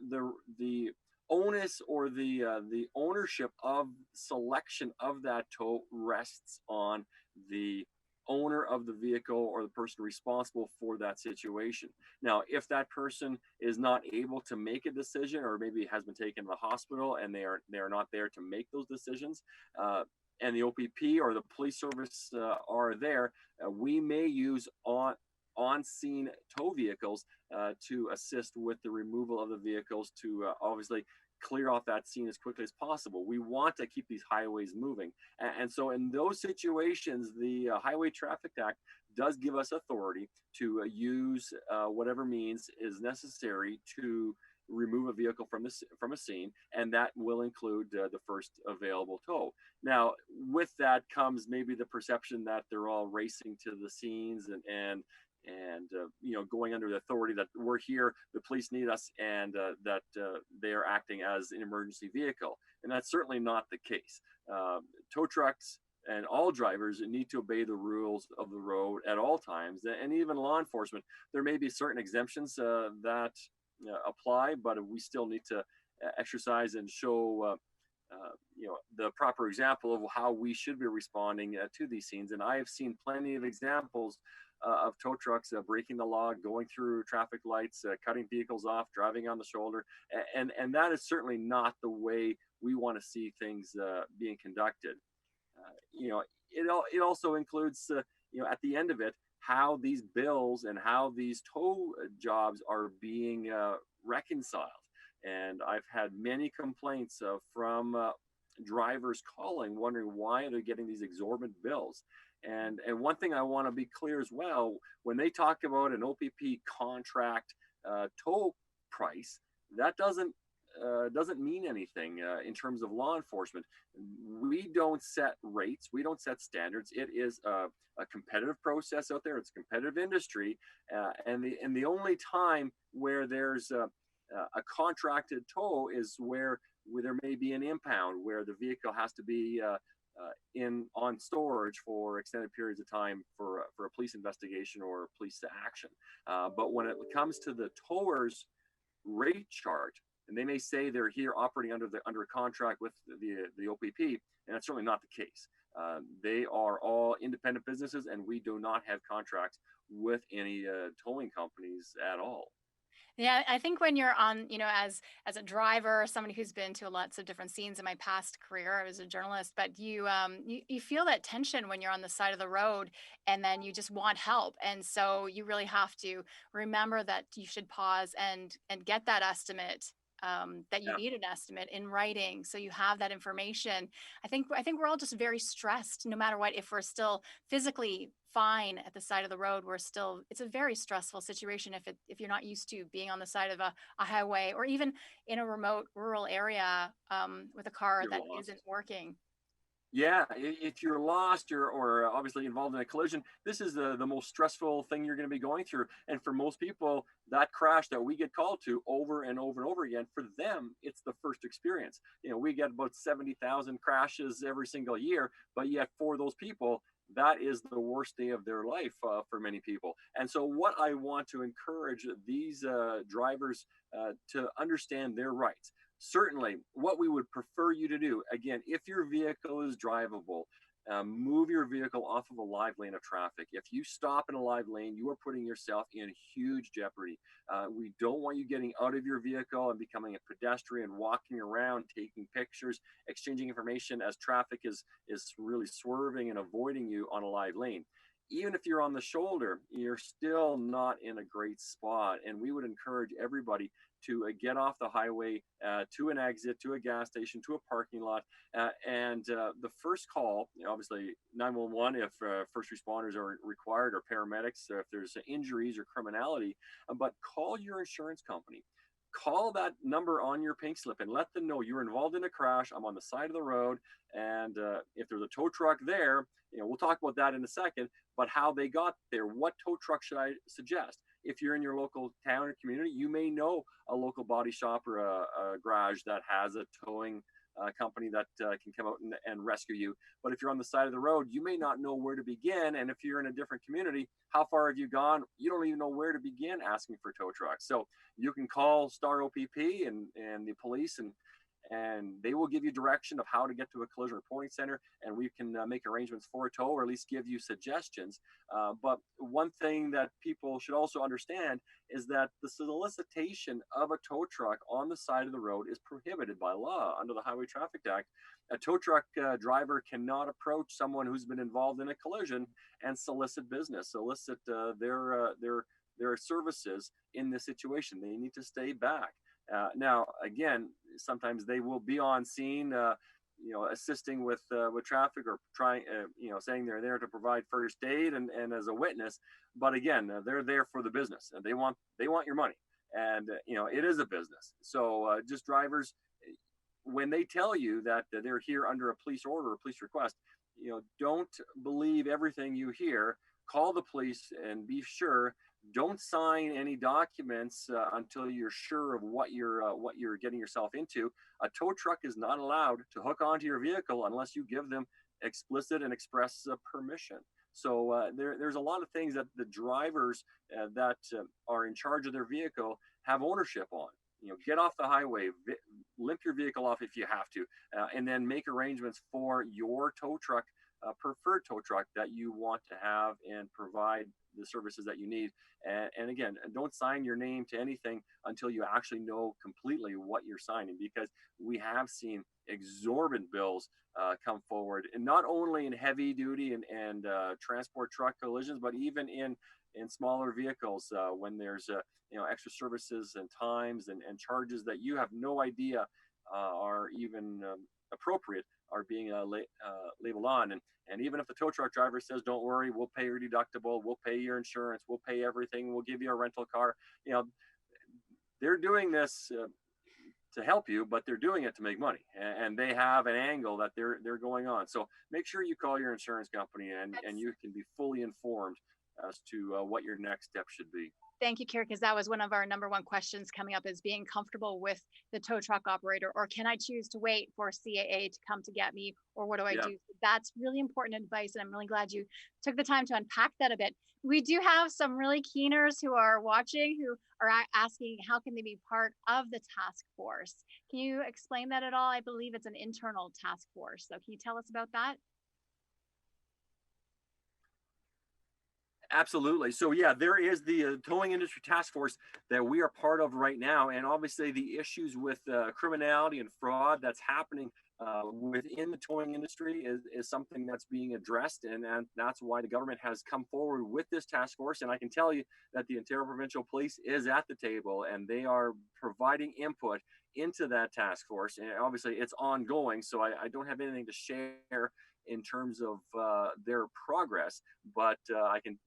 the onus or the ownership of selection of that tow rests on the owner of the vehicle or the person responsible for that situation. Now, if that person is not able to make a decision, or maybe has been taken to the hospital and they are not there to make those decisions, and the OPP or the police service are there, we may use on-scene tow vehicles to assist with the removal of the vehicles to obviously clear off that scene as quickly as possible. We want to keep these highways moving. And so in those situations, the Highway Traffic Act does give us authority to use whatever means is necessary to remove a vehicle from a scene, and that will include the first available tow. Now, with that comes maybe the perception that they're all racing to the scenes and going under the authority that we're here, the police need us, and that they are acting as an emergency vehicle. And that's certainly not the case. Tow trucks and all drivers need to obey the rules of the road at all times. And even law enforcement, there may be certain exemptions that apply, but we still need to exercise and show the proper example of how we should be responding to these scenes. And I have seen plenty of examples of tow trucks breaking the law, going through traffic lights, cutting vehicles off, driving on the shoulder, and that is certainly not the way we want to see things being conducted. It also includes at the end of it, how these bills and how these tow jobs are being reconciled. And I've had many complaints from drivers calling, wondering why they're getting these exorbitant bills. And one thing I want to be clear as well, when they talk about an OPP contract toll price, that doesn't mean anything in terms of law enforcement. We don't set rates, we don't set standards. It is a competitive process out there. It's a competitive industry, and the only time where there's a contracted tow is where there may be an impound, where the vehicle has to be on storage for extended periods of time for a police investigation or police action. But when it comes to the towers rate chart, and they may say they're here operating under a contract with the OPP, and that's certainly not the case. They are all independent businesses, and we do not have contracts with any towing companies at all. Yeah, I think when you're on, as a driver, somebody who's been to lots of different scenes in my past career, I was a journalist, but you feel that tension when you're on the side of the road and then you just want help. And so you really have to remember that you should pause and get that estimate. That you Yeah, need an estimate in writing, so you have that information. I think we're all just very stressed, no matter what. If we're still physically fine at the side of the road, it's a very stressful situation if you're not used to being on the side of a highway, or even in a remote rural area with a car you're that lost. isn't working. Yeah, if you're lost or obviously involved in a collision, this is the most stressful thing you're going to be going through. And for most people, that crash that we get called to over and over and over again, for them, it's the first experience. We get about 70,000 crashes every single year, but yet for those people, that is the worst day of their life for many people. And so, what I want to encourage these drivers to understand their rights. Certainly, what we would prefer you to do, again, if your vehicle is drivable, move your vehicle off of a live lane of traffic. If you stop in a live lane, you are putting yourself in huge jeopardy. We don't want you getting out of your vehicle and becoming a pedestrian, walking around, taking pictures, exchanging information as traffic is really swerving and avoiding you on a live lane. Even if you're on the shoulder, you're still not in a great spot. And we would encourage everybody to get off the highway to an exit, to a gas station, to a parking lot. And the first call, obviously 911 if first responders are required, or paramedics if there's injuries or criminality, but call your insurance company. Call that number on your pink slip and let them know you're involved in a crash. I'm on the side of the road. And if there's a tow truck there, we'll talk about that in a second, but how they got there, what tow truck should I suggest? If you're in your local town or community, you may know a local body shop or a garage that has a towing company that can come out and rescue you. But if you're on the side of the road, you may not know where to begin. And if you're in a different community, how far have you gone? You don't even know where to begin asking for tow trucks. So you can call Star OPP and the police, and they will give you direction of how to get to a collision reporting center, and we can make arrangements for a tow, or at least give you suggestions. But one thing that people should also understand is that the solicitation of a tow truck on the side of the road is prohibited by law under the Highway Traffic Act. A tow truck driver cannot approach someone who's been involved in a collision and solicit business, solicit their services in this situation. They need to stay back. Now, again, sometimes they will be on scene, assisting with traffic, or trying, saying they're there to provide first aid and as a witness. But again, they're there for the business, and they want your money, and it is a business. So just drivers, when they tell you that they're here under a police order or police request, don't believe everything you hear. Call the police and be sure. Don't sign any documents until you're sure of what you're getting yourself into. A tow truck is not allowed to hook onto your vehicle unless you give them explicit and express permission. So there's a lot of things that the drivers that are in charge of their vehicle have ownership on. get off the highway, limp your vehicle off if you have to, and then make arrangements for your tow truck, preferred tow truck that you want to have and provide the services that you need. And again, don't sign your name to anything until you actually know completely what you're signing, because we have seen exorbitant bills come forward, and not only in heavy duty and transport truck collisions, but even in smaller vehicles, when there's extra services and times and charges that you have no idea are even appropriate, are being labeled on. And even if the tow truck driver says, don't worry, we'll pay your deductible, we'll pay your insurance, we'll pay everything, we'll give you a rental car, they're doing this to help you, but they're doing it to make money, and they have an angle that they're going on. So make sure you call your insurance company, and you can be fully informed as to what your next step should be. Thank you, Carrie, because that was one of our number one questions coming up, is being comfortable with the tow truck operator, or can I choose to wait for CAA to come to get me, or what do I Yeah. do? That's really important advice, and I'm really glad you took the time to unpack that a bit. We do have some really keeners who are watching, who are asking how can they be part of the task force. Can you explain that at all? I believe it's an internal task force. So can you tell us about that? Absolutely. So yeah, there is the towing industry task force that we are part of right now, and obviously the issues with criminality and fraud that's happening within the towing industry is something that's being addressed, and that's why the government has come forward with this task force. And I can tell you that the Ontario Provincial Police is at the table, and they are providing input into that task force. And obviously, it's ongoing, so I don't have anything to share in terms of their progress, but I can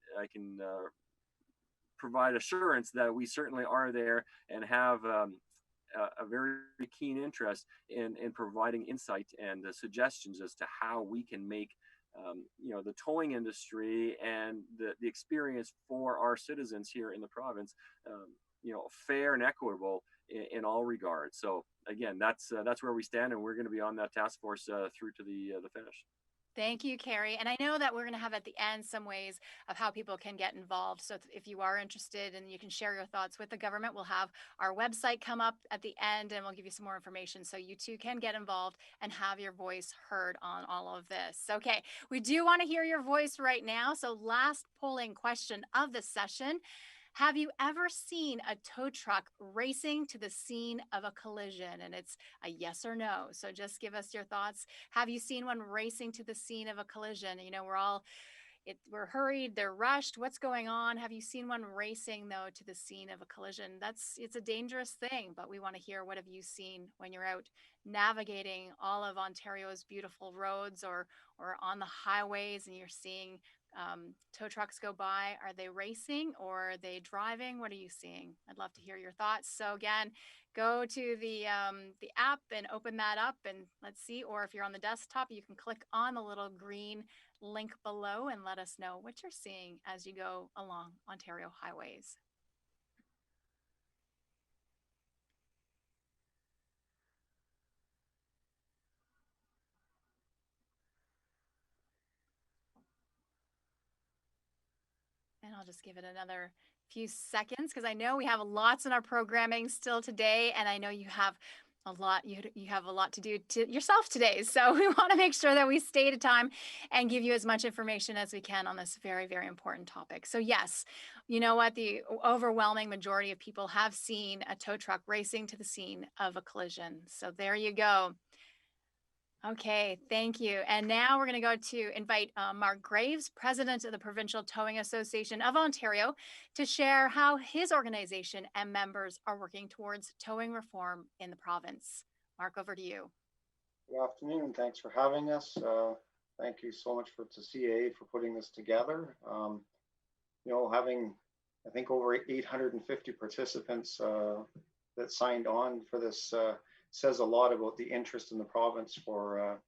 provide assurance that we certainly are there and have a very keen interest in providing insight and suggestions as to how we can make the towing industry and the experience for our citizens here in the province fair and equitable in all regards. So again, that's where we stand, and we're going to be on that task force through to the finish. Thank you, Carrie. And I know that we're going to have at the end some ways of how people can get involved. So if you are interested and you can share your thoughts with the government, we'll have our website come up at the end, and we'll give you some more information so you too can get involved and have your voice heard on all of this. Okay, we do want to hear your voice right now. So last polling question of the session. Have you ever seen a tow truck racing to the scene of a collision? And it's a yes or no. So just give us your thoughts. Have you seen one racing to the scene of a collision? We're hurried, they're rushed. What's going on? Have you seen one racing though to the scene of a collision? It's a dangerous thing, but we want to hear, what have you seen when you're out navigating all of Ontario's beautiful roads, or on the highways, and you're seeing tow trucks go by? Are they racing or are they driving? What are you seeing? I'd love to hear your thoughts. So again, go to the app and open that up, and let's see. Or if you're on the desktop, you can click on the little green link below and let us know what you're seeing as you go along Ontario highways. And I'll just give it another few seconds, because I know we have lots in our programming still today, and I know you have a lot. You have a lot to do to yourself today, so we want to make sure that we stay to time and give you as much information as we can on this very, very important topic. So yes, you know what? The overwhelming majority of people have seen a tow truck racing to the scene of a collision. So there you go. Okay, thank you. And now we're going to go to invite Mark Graves, President of the Provincial Towing Association of Ontario, to share how his organization and members are working towards towing reform in the province. Mark, over to you. Good afternoon. Thanks for having us. Thank you so much to CAA for putting this together. Having, I think, over 850 participants that signed on for this says a lot about the interest in the province for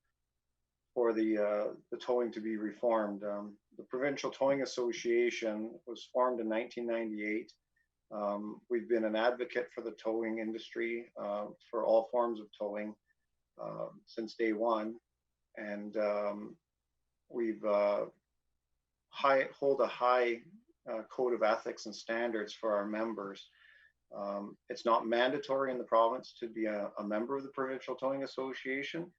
the towing to be reformed. The Provincial Towing Association was formed in 1998. We've been an advocate for the towing industry, for all forms of towing, since day one, and we've hold a high code of ethics and standards for our members. It's not mandatory in the province to be a member of the Provincial Towing Association,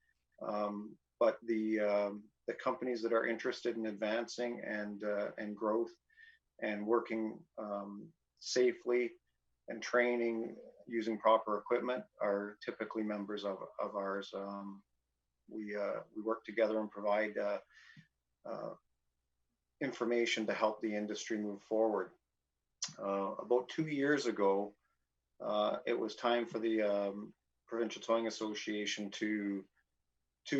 but the companies that are interested in advancing and growth and working safely and training using proper equipment are typically members of ours. We work together and provide information to help the industry move forward. About 2 years ago, it was time for the Provincial Towing Association to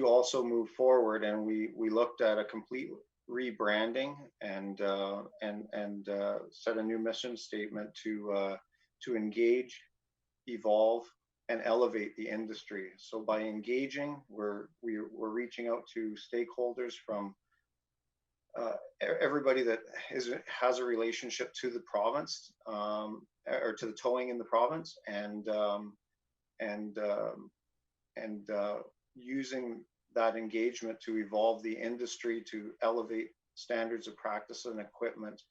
also move forward, and we looked at a complete rebranding and set a new mission statement to engage, evolve, and elevate the industry. So by engaging, we're reaching out to stakeholders from everybody that has a relationship to the province, or to the towing in the province, and using that engagement to evolve the industry, to elevate standards of practice and equipment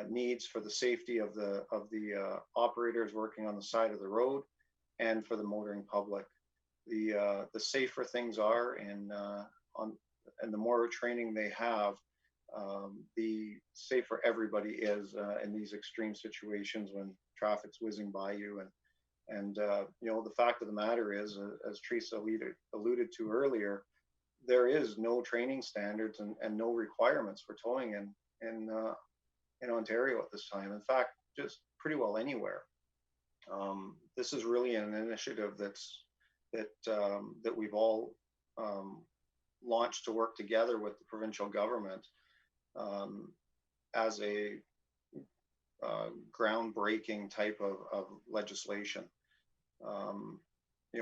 needs for the safety of the operators working on the side of the road and for the motoring public. The safer things are, and the more training they have, the safer everybody is in these extreme situations when traffic's whizzing by you. And the fact of the matter is, as Teresa alluded to earlier, there is no training standards and no requirements for towing in Ontario at this time. In fact, just pretty well anywhere. This is really an initiative that we've all launched to work together with the provincial government as a groundbreaking type of legislation.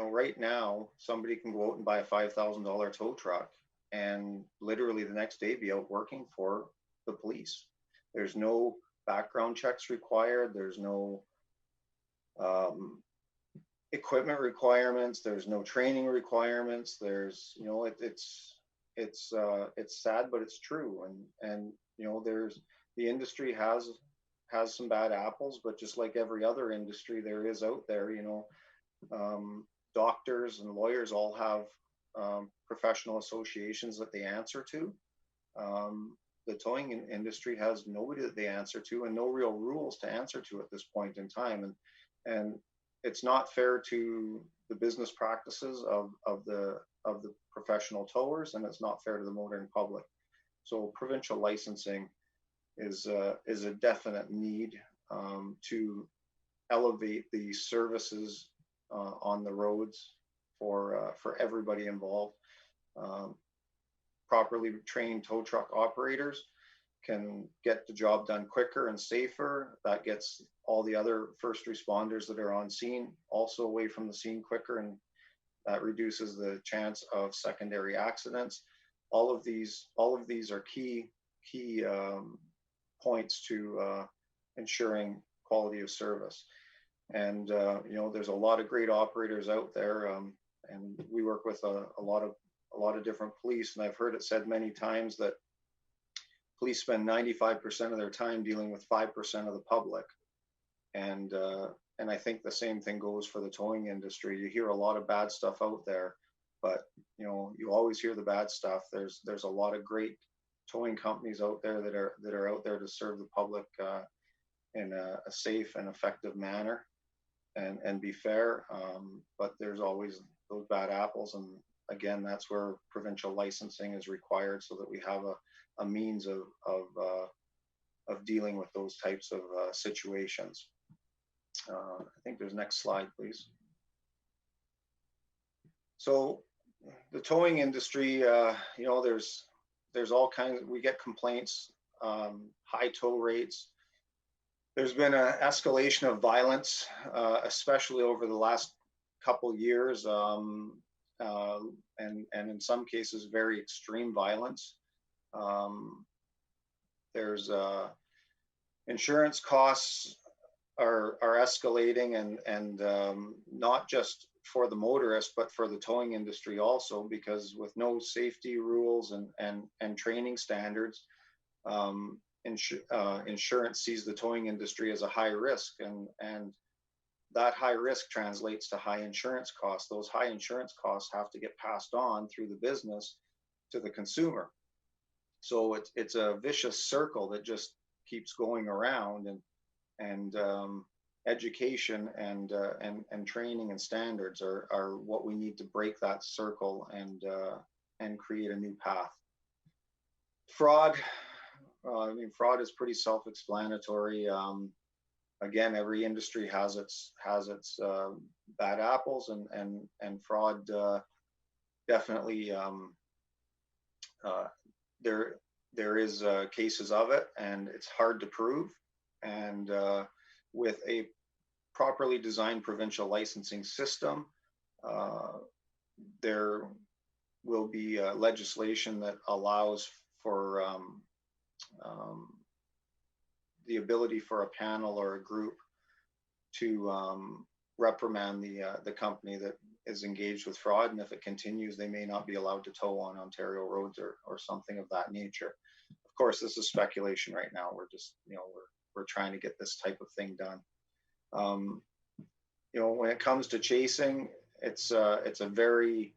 Right now, somebody can go out and buy a $5,000 tow truck and literally the next day be out working for the police. There's no background checks required. There's no equipment requirements. There's no training requirements. There's, it's sad, but it's true. And there's, the industry has some bad apples, but just like every other industry there is out there, doctors and lawyers all have professional associations that they answer to. The towing industry has nobody that they answer to, and no real rules to answer to at this point in time. And it's not fair to the business practices of the professional towers, and it's not fair to the motoring public. So provincial licensing is a definite need to elevate the services on the roads for everybody involved. Properly trained tow truck operators can get the job done quicker and safer. That gets all the other first responders that are on scene also away from the scene quicker, and that reduces the chance of secondary accidents. All of these are key points to ensuring quality of service. And there's a lot of great operators out there, and we work with a lot of different police. And I've heard it said many times that police spend 95% of their time dealing with 5% of the public. And I think the same thing goes for the towing industry. You hear a lot of bad stuff out there, but you always hear the bad stuff. There's a lot of great towing companies out there that are out there to serve the public in a safe and effective manner and be fair. But there's always those bad apples, and again, that's where provincial licensing is required, so that we have a means of dealing with those types of situations. I think there's next slide, please. So the towing industry, there's all kinds. We get complaints, high tow rates. There's been an escalation of violence, especially over the last couple years, and in some cases, very extreme violence. There's insurance costs are escalating, and not just for the motorist, but for the towing industry also, because with no safety rules and training standards, insurance sees the towing industry as a high risk, and that high risk translates to high insurance costs. Those high insurance costs have to get passed on through the business to the consumer. So it's a vicious circle that just keeps going around, and education and training and standards are what we need to break that circle and create a new path. Fraud, I mean, fraud is pretty self-explanatory. Again, every industry has its bad apples, and fraud definitely there is cases of it, and it's hard to prove. And with a properly designed provincial licensing system, there will be legislation that allows for the ability for a panel or a group to reprimand the company that is engaged with fraud, and if it continues, they may not be allowed to tow on Ontario roads or something of that nature. Of course, this is speculation right now. We're just, we're trying to get this type of thing done. When it comes to chasing, it's a very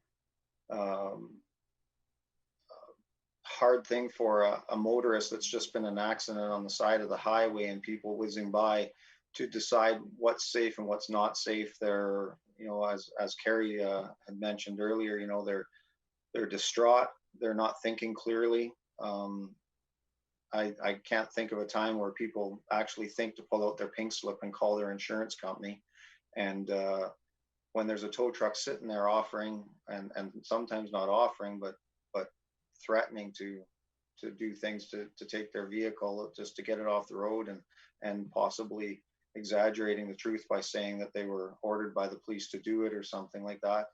hard thing for a motorist that's just been in an accident on the side of the highway and people whizzing by to decide what's safe and what's not safe. They're, as Carrie had mentioned earlier, they're distraught. They're not thinking clearly. I can't think of a time where people actually think to pull out their pink slip and call their insurance company. And when there's a tow truck sitting there offering, and sometimes not offering, but threatening to do things to take their vehicle just to get it off the road, and possibly exaggerating the truth by saying that they were ordered by the police to do it or something like that.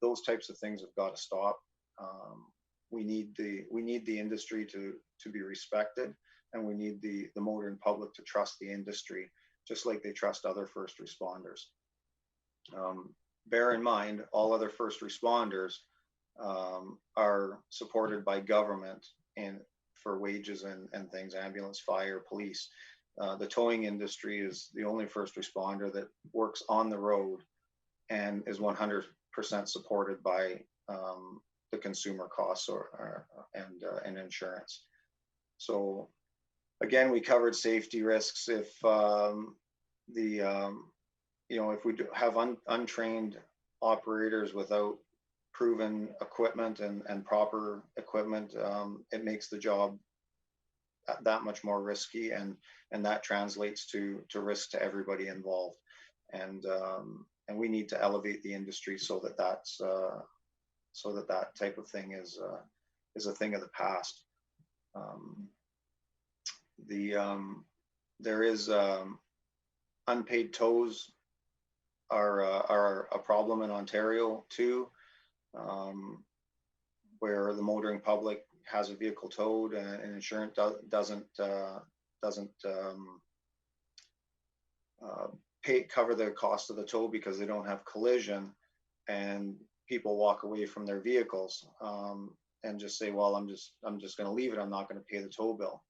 Those types of things have got to stop. We need the industry to be respected, and we need the motoring public to trust the industry just like they trust other first responders. Bear in mind, all other first responders are supported by government and for wages and things, ambulance, fire, police. The towing industry is the only first responder that works on the road and is 100% supported by the consumer costs and insurance. So again, we covered safety risks. If if we have untrained operators without proven equipment and proper equipment, it makes the job that much more risky, and that translates to risk to everybody involved. And we need to elevate the industry so that that type of thing is a thing of the past. There is unpaid tows are a problem in Ontario too, where the motoring public has a vehicle towed and insurance doesn't cover the cost of the tow because they don't have collision, and people walk away from their vehicles and just say, well, I'm just going to leave it. I'm not going to pay the tow bill.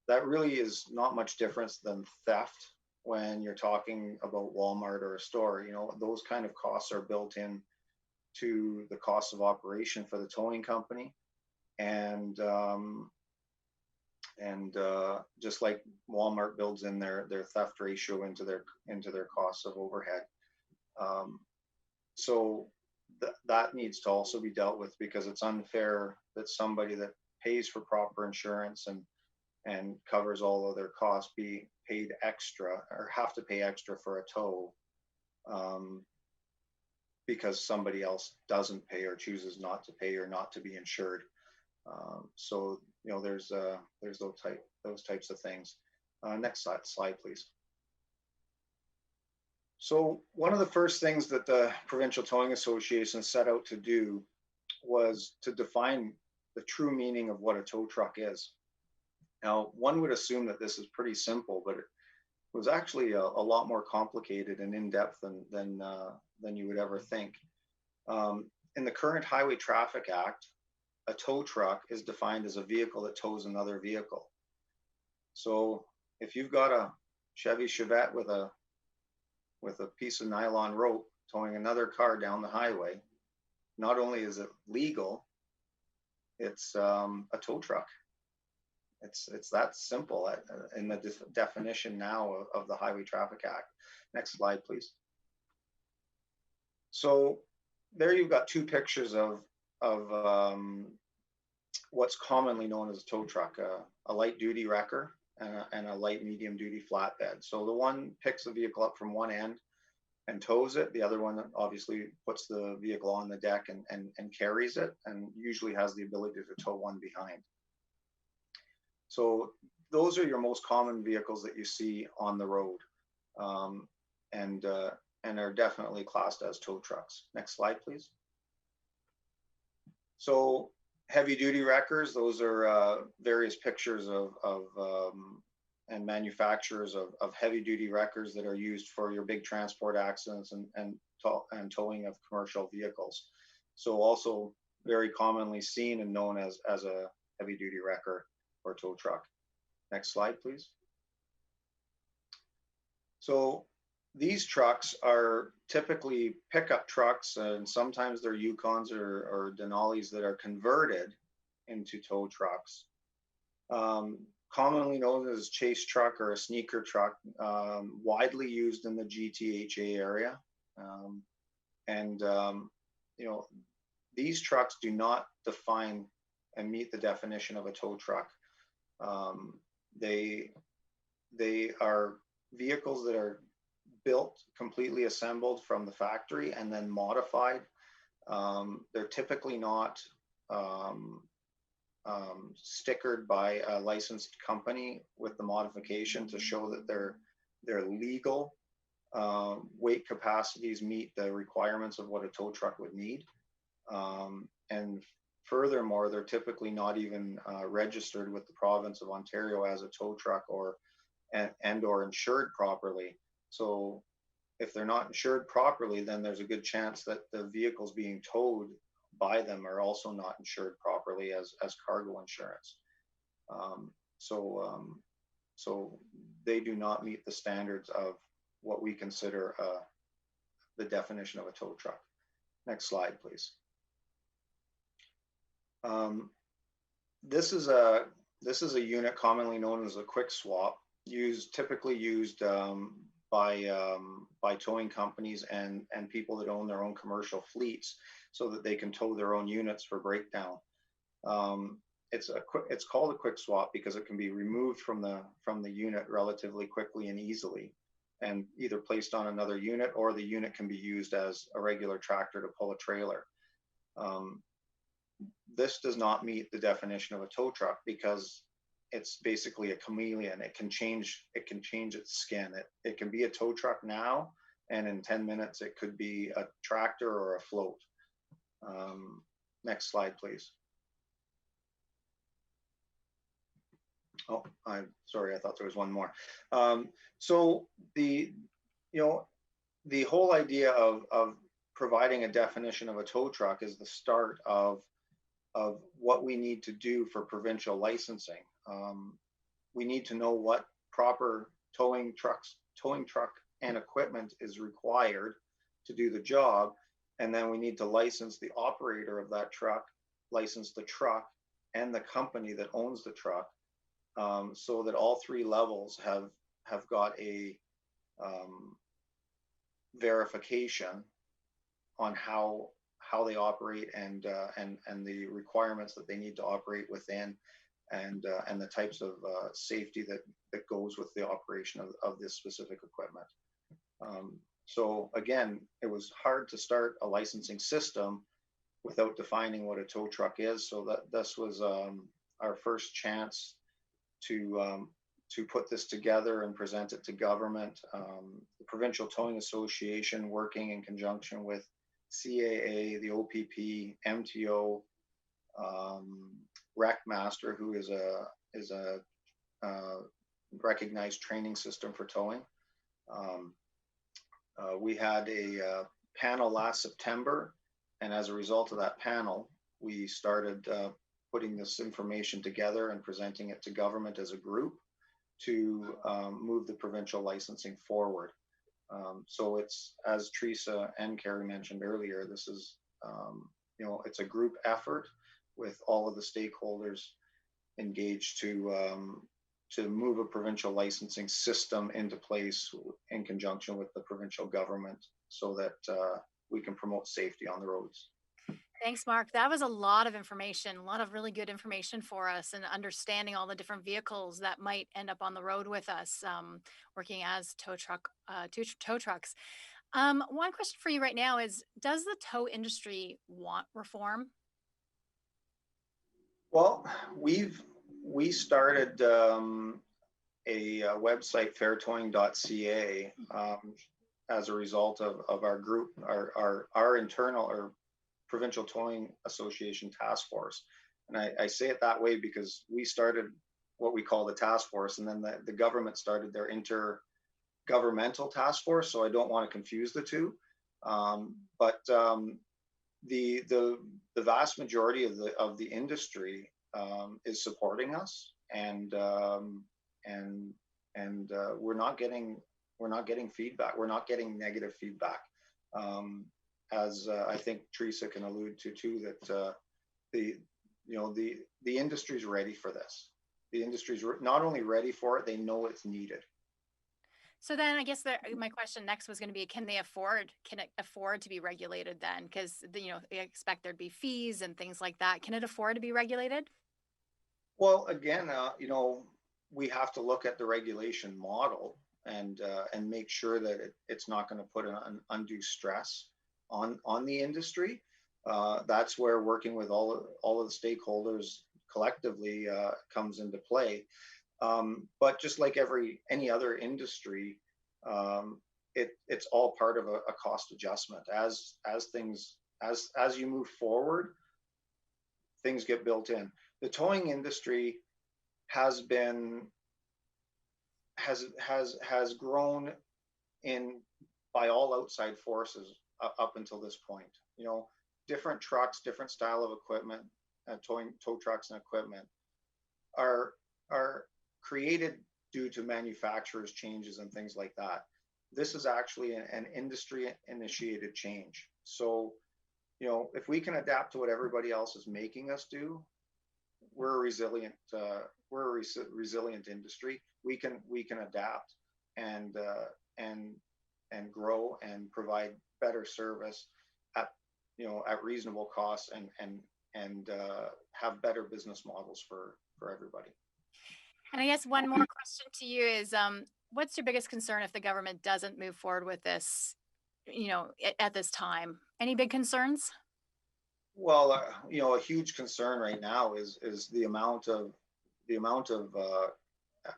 That really is not much difference than theft when you're talking about Walmart or a store. Those kind of costs are built in to the cost of operation for the towing company, and just like Walmart builds in their theft ratio into their costs of overhead. So that needs to also be dealt with, because it's unfair that somebody that pays for proper insurance and covers all of their costs be paid extra or have to pay extra for a tow because somebody else doesn't pay or chooses not to pay or not to be insured. So there's those types of things. Next slide, please. So one of the first things that the Provincial Towing Association set out to do was to define the true meaning of what a tow truck is. Now, one would assume that this is pretty simple, but it was actually a lot more complicated and in-depth than you would ever think. In the current Highway Traffic Act, a tow truck is defined as a vehicle that tows another vehicle. So if you've got a Chevy Chevette with a with a piece of nylon rope towing another car down the highway, not only is it legal, it's a tow truck. It's that simple in the definition now of the Highway Traffic Act. Next slide, please. So there you've got two pictures of what's commonly known as a tow truck, a light duty wrecker and a light medium duty flatbed. So the one picks the vehicle up from one end and tows it. The other one obviously puts the vehicle on the deck and carries it, and usually has the ability to tow one behind. So those are your most common vehicles that you see on the road, and are definitely classed as tow trucks. Next slide, please. So heavy duty wreckers, those are various pictures of and manufacturers of heavy duty wreckers that are used for your big transport accidents and towing of commercial vehicles. So also very commonly seen and known as a heavy duty wrecker or tow truck. Next slide, please. So these trucks are typically pickup trucks, and sometimes they're Yukons or Denali's that are converted into tow trucks. Commonly known as chase truck or a sneaker truck, widely used in the GTHA area. You know, these trucks do not define and meet the definition of a tow truck. They are vehicles that are built, completely assembled from the factory and then modified. They're typically not stickered by a licensed company with the modification to show that they're legal. Weight capacities meet the requirements of what a tow truck would need. And furthermore, they're typically not even registered with the province of Ontario as a tow truck or insured properly. So if they're not insured properly, then there's a good chance that the vehicles being towed by them are also not insured properly as cargo insurance. So they do not meet the standards of what we consider the definition of a tow truck. Next slide, please. This is a unit commonly known as a quick swap, typically used by towing companies and people that own their own commercial fleets, so that they can tow their own units for breakdown. It's called a quick swap because it can be removed from the unit relatively quickly and easily, and either placed on another unit, or the unit can be used as a regular tractor to pull a trailer. This does not meet the definition of a tow truck because it's basically a chameleon. It can change its skin. It can be a tow truck now, and in 10 minutes it could be a tractor or a float. Next slide, please. Oh, I'm sorry, I thought there was one more. So the whole idea of providing a definition of a tow truck is the start of what we need to do for provincial licensing. We need to know what proper towing truck and equipment is required to do the job, and then we need to license the operator of that truck, license the truck and the company that owns the truck, so that all three levels have got a verification on how they operate and the requirements that they need to operate within, and the types of safety that goes with the operation of this specific equipment. So again, it was hard to start a licensing system without defining what a tow truck is. So that this was our first chance to put this together and present it to government. The Provincial Towing Association, working in conjunction with CAA, the OPP, MTO, RecMaster, who is a recognized training system for towing. We had a panel last September, and as a result of that panel, we started putting this information together and presenting it to government as a group to move the provincial licensing forward. So it's, as Teresa and Carrie mentioned earlier, this is, it's a group effort with all of the stakeholders engaged to move a provincial licensing system into place in conjunction with the provincial government so that we can promote safety on the roads. Thanks, Mark. That was a lot of information, a lot of really good information for us, and understanding all the different vehicles that might end up on the road with us, working as tow trucks. One question for you right now is: does the tow industry want reform? Well, we started a website, fairtowing.ca, as a result of our group, our internal or Provincial Towing Association task force. And I say it that way because we started what we call the task force, and then the government started their intergovernmental task force. So I don't want to confuse the two. But the vast majority of the industry is supporting us, and we're not getting feedback. We're not getting negative feedback. As I think Teresa can allude to too, that the industry's ready for this. The industry's not only ready for it, they know it's needed. So then, I guess my question next was going to be: can it afford to be regulated then? Because they expect there'd be fees and things like that. Can it afford to be regulated? Well, again, we have to look at the regulation model and make sure that it's not going to put an undue stress on the industry. That's where working with all of the stakeholders collectively comes into play. But just like any other industry, it's all part of a cost adjustment. As you move forward, things get built in. The towing industry has grown by all outside forces up until this point. Different trucks, different style of equipment, tow trucks and equipment are created due to manufacturers' changes and things like that. This is actually an industry initiated change. So, if we can adapt to what everybody else is making us do, we're a resilient industry. We can adapt and grow and provide better service at reasonable costs and have better business models for everybody. And I guess one more question to you is: what's your biggest concern if the government doesn't move forward with this, at this time? Any big concerns? Well, a huge concern right now is the amount of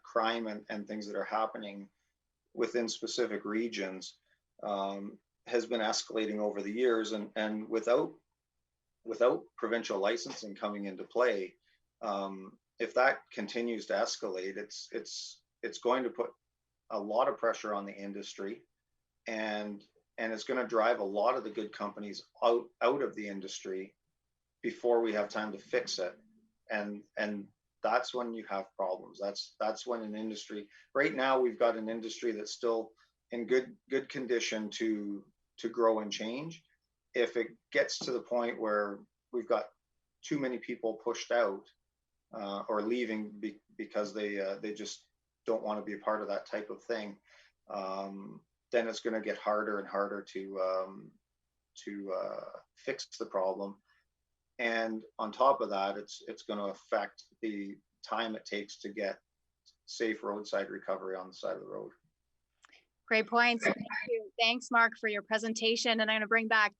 crime and things that are happening within specific regions has been escalating over the years, and without provincial licensing coming into play, if that continues to escalate, it's going to put a lot of pressure on the industry, and it's going to drive a lot of the good companies out of the industry before we have time to fix it, and that's when you have problems. That's when an industry. Right now, we've got an industry that's still in good condition to grow and change. If it gets to the point where we've got too many people pushed out or leaving because they just don't want to be a part of that type of thing, then it's going to get harder and harder to fix the problem. And on top of that, it's going to affect the time it takes to get safe roadside recovery on the side of the road. Great points. Thank you. Thanks, Mark, for your presentation. And I'm going to bring back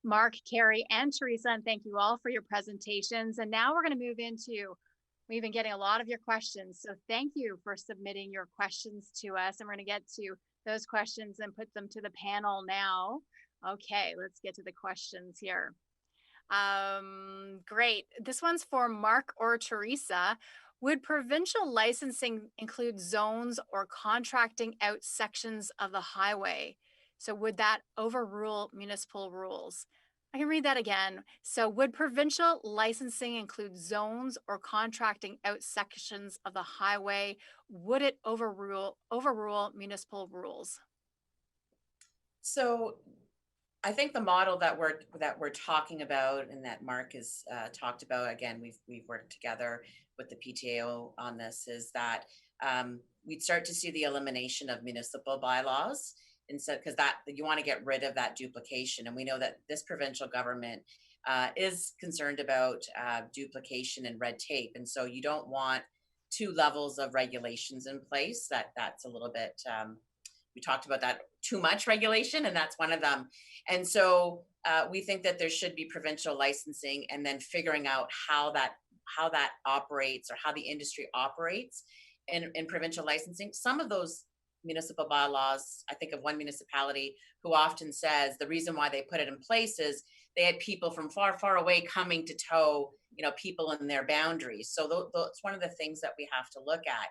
Mark, Carrie, and Teresa, and thank you all for your presentations. And now we're going to move into, we've been getting a lot of your questions. So thank you for submitting your questions to us. And we're going to get to those questions and put them to the panel now. Okay, let's get to the questions here. Great. This one's for Mark or Teresa. Would provincial licensing include zones or contracting out sections of the highway? So would that overrule municipal rules? I can read that again. So would provincial licensing include zones or contracting out sections of the highway? Would it overrule municipal rules? So I think the model that we're talking about and that Mark has talked about, again, we've worked together with the PTO on this, is that we'd start to see the elimination of municipal bylaws, and so because that you want to get rid of that duplication, and we know that this provincial government is concerned about duplication and red tape, and so you don't want two levels of regulations in place. That's a little bit. We talked about that, too much regulation, and that's one of them. And so we think that there should be provincial licensing, and then figuring out how that operates, or how the industry operates in provincial licensing. Some of those municipal bylaws, I think of one municipality who often says the reason why they put it in place is they had people from far, far away coming to tow, people in their boundaries. So that's one of the things that we have to look at.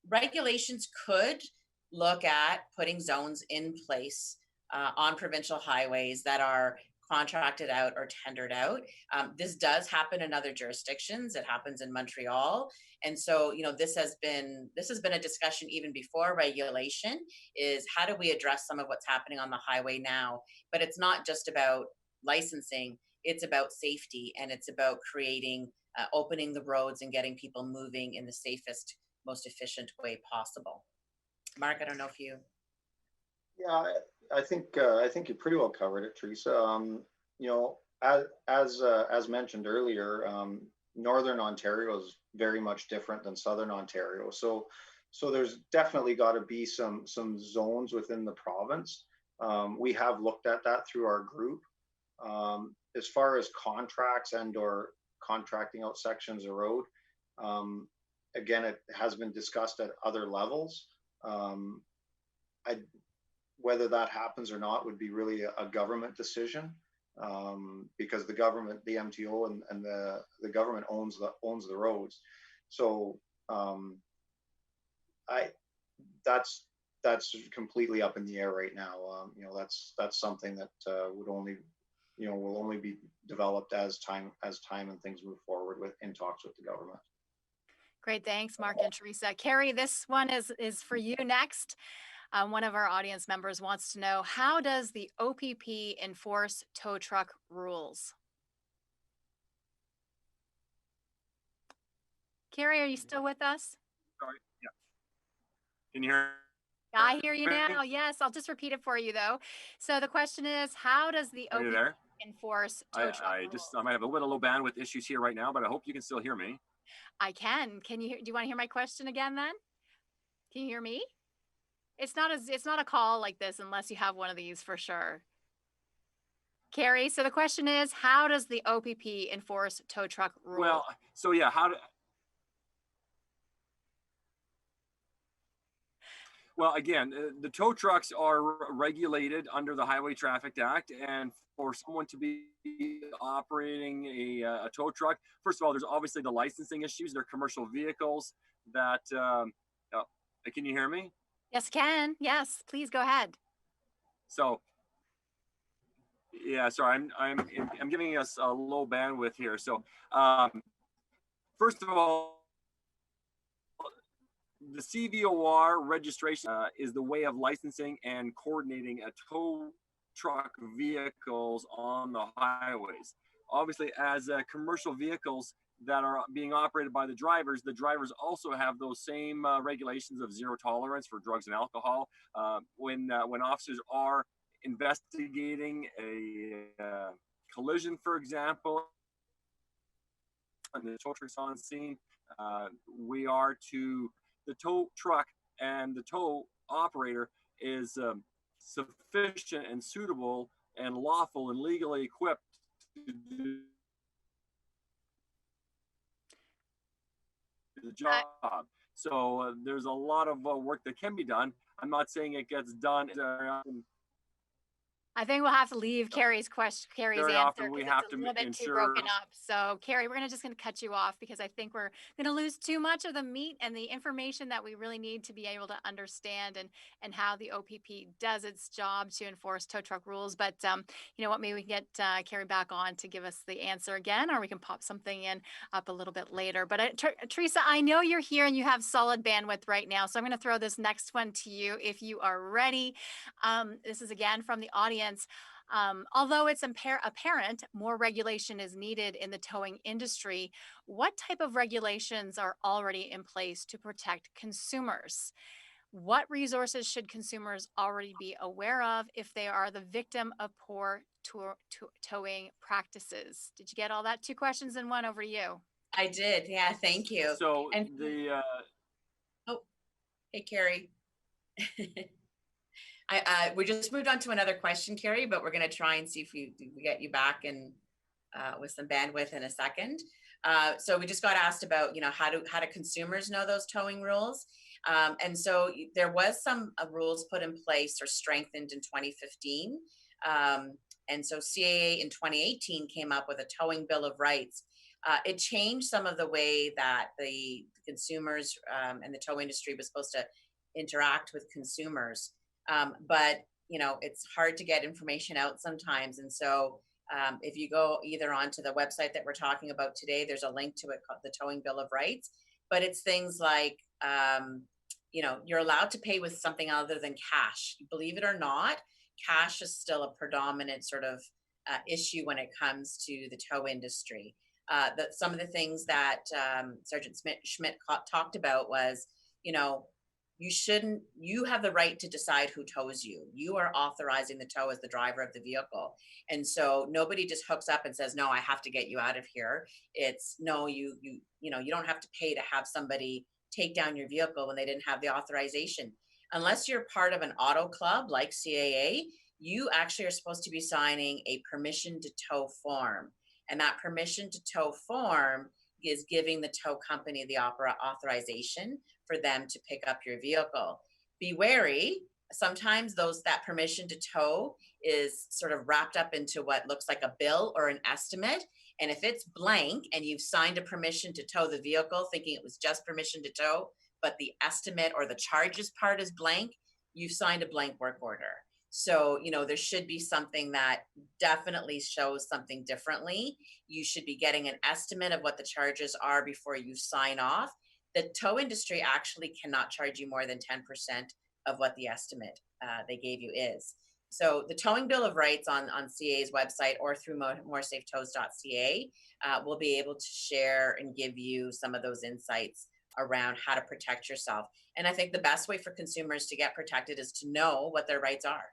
Regulations could look at putting zones in place on provincial highways that are contracted out or tendered out. This does happen in other jurisdictions. It happens in Montreal. And so, this has been a discussion even before regulation, is how do we address some of what's happening on the highway now? But it's not just about licensing, it's about safety, and it's about creating, opening the roads and getting people moving in the safest, most efficient way possible. Mark, I don't know if you. Yeah, I think you pretty well covered it, Teresa. As mentioned earlier, Northern Ontario is very much different than Southern Ontario. So there's definitely got to be some zones within the province. We have looked at that through our group. As far as contracts and/or contracting out sections of road, again, it has been discussed at other levels. Whether that happens or not would be really a government decision, because the government, the MTO, and the government owns the roads. So that's completely up in the air right now. That's something that will only be developed as time and things move forward in talks with the government. Great, thanks, Mark and Teresa. Carrie, this one is for you next. One of our audience members wants to know, how does the OPP enforce tow truck rules? Carrie, are you still with us? Sorry. Yeah. Can you hear? I hear you now. Yes, I'll just repeat it for you though. So the question is, how does the Are you OPP there? enforce tow truck rules? I might have a little low bandwidth issues here right now, but I hope you can still hear me. I can. Do you want to hear my question again then? Can you hear me? It's not a call like this unless you have one of these for sure. Carrie, so the question is, how does the OPP enforce tow truck rules? Well, so yeah, Well, again, the tow trucks are regulated under the Highway Traffic Act, and for someone to be operating a tow truck, first of all, there's obviously the licensing issues. They're commercial vehicles that. Can you hear me? Yes, Ken. Yes, please go ahead. So, yeah, sorry, I'm giving us a low bandwidth here. So, first of all, the CVOR registration is the way of licensing and coordinating a tow truck vehicles on the highways. Obviously, as commercial vehicles that are being operated by the drivers also have those same regulations of zero tolerance for drugs and alcohol. When officers are investigating a collision, for example, and the tow truck's on scene, we are to the tow truck, and the tow operator is sufficient and suitable and lawful and legally equipped to do the job. So there's a lot of work that can be done. I'm not saying it gets done. I think we'll have to leave Carrie's Very answer, often we because it's have a to little bit too broken ensure. up. So Carrie, we're just gonna cut you off because I think we're gonna lose too much of the meat and the information that we really need to be able to understand and how the OPP does its job to enforce tow truck rules. But you know what? Maybe we can get Carrie back on to give us the answer again, or we can pop something in up a little bit later. But Teresa, I know you're here and you have solid bandwidth right now, so I'm going to throw this next one to you if you are ready. This is again from the audience. Although it's apparent more regulation is needed in the towing industry, what type of regulations are already in place to protect consumers? What resources should consumers already be aware of if they are the victim of poor towing practices? Did you get all that? Two questions in one. Over to you. I did. Yeah, thank you. So And the oh, hey, Carrie. We just moved on to another question, Carrie, but we're going to try and see if we get you back and with some bandwidth in a second. So we just got asked about, how do consumers know those towing rules? And so there was some rules put in place or strengthened in 2015. And so CAA in 2018 came up with a towing bill of rights. It changed some of the way that the consumers and the tow industry was supposed to interact with consumers. But it's hard to get information out sometimes. And so if you go either onto the website that we're talking about today, there's a link to it called the Towing Bill of Rights. But it's things like, you're allowed to pay with something other than cash. Believe it or not, cash is still a predominant sort of issue when it comes to the tow industry. Some of the things that Sergeant Schmidt talked about was, you have the right to decide who tows you. You are authorizing the tow as the driver of the vehicle. And so nobody just hooks up and says, no, I have to get you out of here. It's no, you don't have to pay to have somebody take down your vehicle when they didn't have the authorization. Unless you're part of an auto club like CAA, you actually are supposed to be signing a permission to tow form. And that permission to tow form is giving the tow company the authorization for them to pick up your vehicle. Be wary. Sometimes that permission to tow is sort of wrapped up into what looks like a bill or an estimate. And if it's blank and you've signed a permission to tow the vehicle thinking it was just permission to tow, but the estimate or the charges part is blank, you've signed a blank work order. So, there should be something that definitely shows something differently. You should be getting an estimate of what the charges are before you sign off. The tow industry actually cannot charge you more than 10% of what the estimate they gave you is. So the Towing Bill of Rights on CA's website or through MoreSafeTows.ca will be able to share and give you some of those insights around how to protect yourself. And I think the best way for consumers to get protected is to know what their rights are.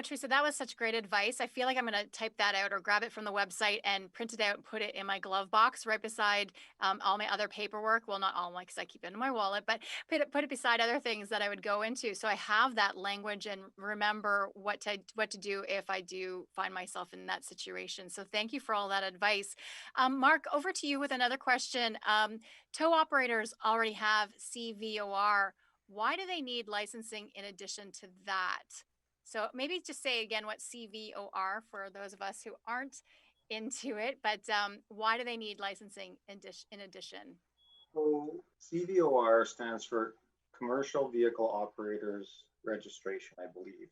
Teresa, that was such great advice. I feel like I'm going to type that out or grab it from the website and print it out and put it in my glove box right beside all my other paperwork. Well, not all, because I keep it in my wallet, but put it beside other things that I would go into. So I have that language and remember what to do if I do find myself in that situation. So thank you for all that advice. Mark, over to you with another question. Tow operators already have CVOR. Why do they need licensing in addition to that? So maybe just say again what CVOR for those of us who aren't into it, but why do they need licensing in addition? So CVOR stands for Commercial Vehicle Operators Registration, I believe.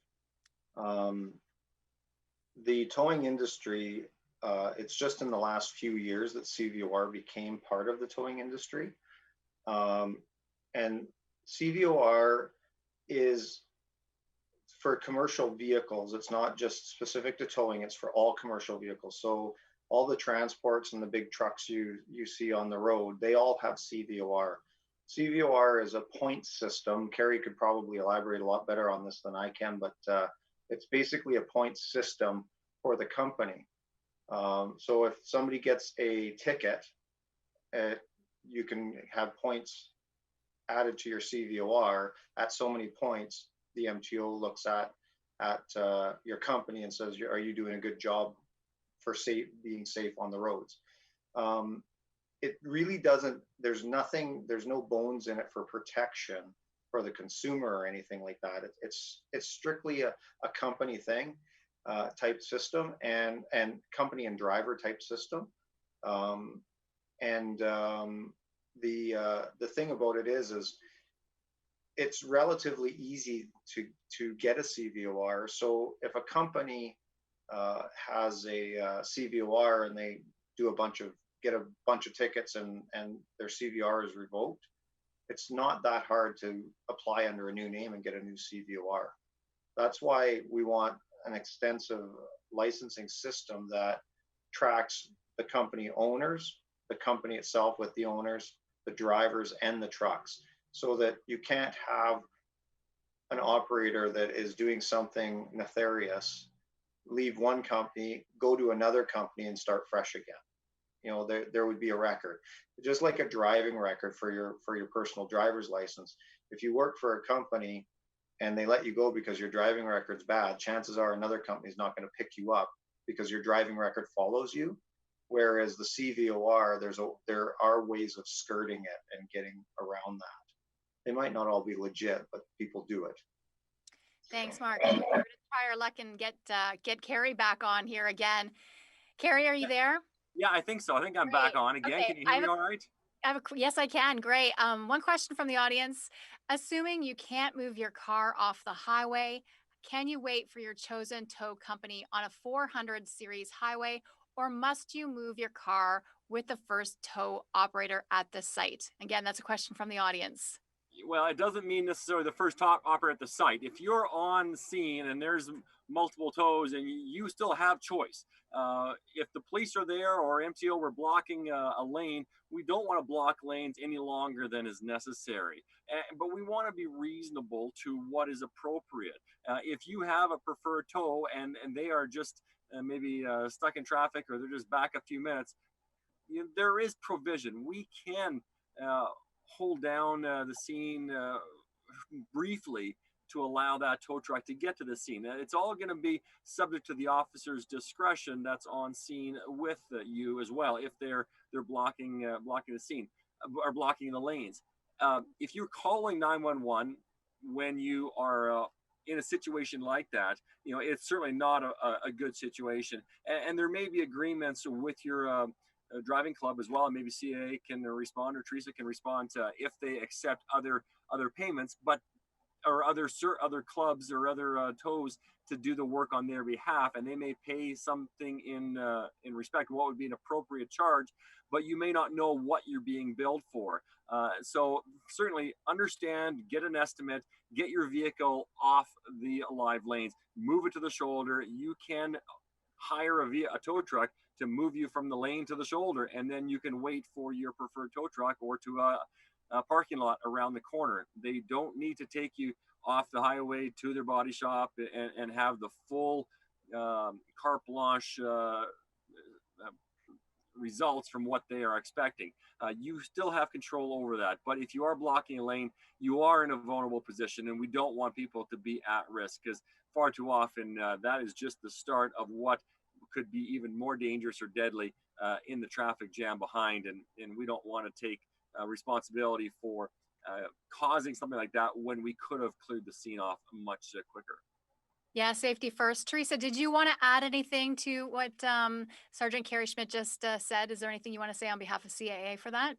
The towing industry, it's just in the last few years that CVOR became part of the towing industry. And CVOR is for commercial vehicles. It's not just specific to towing, it's for all commercial vehicles. So all the transports and the big trucks you see on the road, they all have CVOR. CVOR is a point system. Carrie could probably elaborate a lot better on this than I can, but it's basically a point system for the company. So if somebody gets a ticket, you can have points added to your CVOR at so many points. The MTO looks at your company and says, are you doing a good job for being safe on the roads? It really doesn't, there's no bones in it for protection for the consumer or anything like that. It's strictly a company thing, type system, and company and driver type system. Um, and the thing about it is it's relatively easy to get a CVOR. So if a company has a CVOR and they do get a bunch of tickets and their CVR is revoked, it's not that hard to apply under a new name and get a new CVOR. That's why we want an extensive licensing system that tracks the company owners, the company itself with the owners, the drivers, and the trucks, so that you can't have an operator that is doing something nefarious leave one company, go to another company, and start fresh again. There would be a record, just like a driving record for your personal driver's license. If you work for a company and they let you go because your driving record's bad, chances are another company's not going to pick you up because your driving record follows you. Whereas the CVOR, there are ways of skirting it and getting around that. They might not all be legit, but people do it. Thanks, Mark. We're going to try our luck and get Carrie back on here again. Carrie, are you there? Yeah, I think so. I think I'm back on again. Okay. Can you hear me all right? Yes, I can. Great. One question from the audience. Assuming you can't move your car off the highway, can you wait for your chosen tow company on a 400 series highway, or must you move your car with the first tow operator at the site? Again, that's a question from the audience. Well, it doesn't mean necessarily the first top operator at the site. If you're on scene and there's multiple tows, and you still have choice. If the police are there or MTO were blocking a lane, we don't want to block lanes any longer than is necessary. But we want to be reasonable to what is appropriate. If you have a preferred tow and they are just maybe stuck in traffic, or they're just back a few minutes, there is provision. We can hold down the scene briefly to allow that tow truck to get to the scene. It's all going to be subject to the officer's discretion that's on scene with you as well, if they're blocking the scene or blocking the lanes. If you're calling 911 when you are in a situation like that, it's certainly not a good situation. And there may be agreements with your driving club as well, and maybe CAA can respond, or Teresa can respond to if they accept other payments, or other clubs or other tows to do the work on their behalf, and they may pay something in respect of what would be an appropriate charge, but you may not know what you're being billed for. So certainly understand, get an estimate, get your vehicle off the live lanes, move it to the shoulder. You can hire a tow truck to move you from the lane to the shoulder, and then you can wait for your preferred tow truck or to a parking lot around the corner. They don't need to take you off the highway to their body shop and have the full carte blanche results from what they are expecting. You still have control over that. But if you are blocking a lane, you are in a vulnerable position, and we don't want people to be at risk, because far too often that is just the start of what could be even more dangerous or deadly in the traffic jam behind. And we don't want to take responsibility for causing something like that when we could have cleared the scene off much quicker. Yeah, safety first. Teresa, did you want to add anything to what Sergeant Carrie Schmidt just said? Is there anything you want to say on behalf of CAA for that?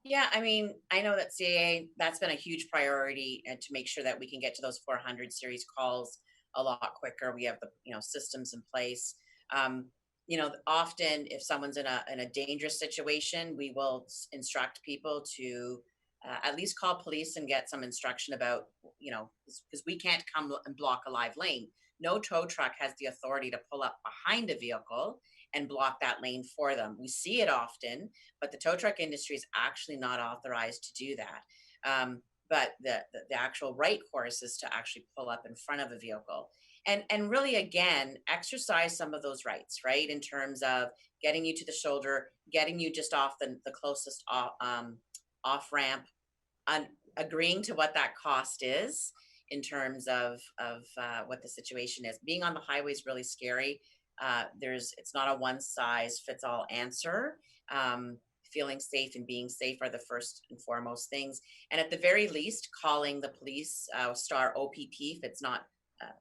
Yeah, I mean, I know that CAA, that's been a huge priority, and to make sure that we can get to those 400 series calls a lot quicker. We have the systems in place. Often if someone's in a dangerous situation, we will instruct people to at least call police and get some instruction about, because we can't come and block a live lane. No tow truck has the authority to pull up behind a vehicle and block that lane for them. We see it often, but the tow truck industry is actually not authorized to do that. But the actual right course is to actually pull up in front of a vehicle. And really, again, exercise some of those rights, right? In terms of getting you to the shoulder, getting you just off the closest off ramp, agreeing to what that cost is in terms of what the situation is. Being on the highway is really scary. It's not a one size fits all answer. feeling safe and being safe are the first and foremost things. And at the very least, calling the police, star OPP, if it's not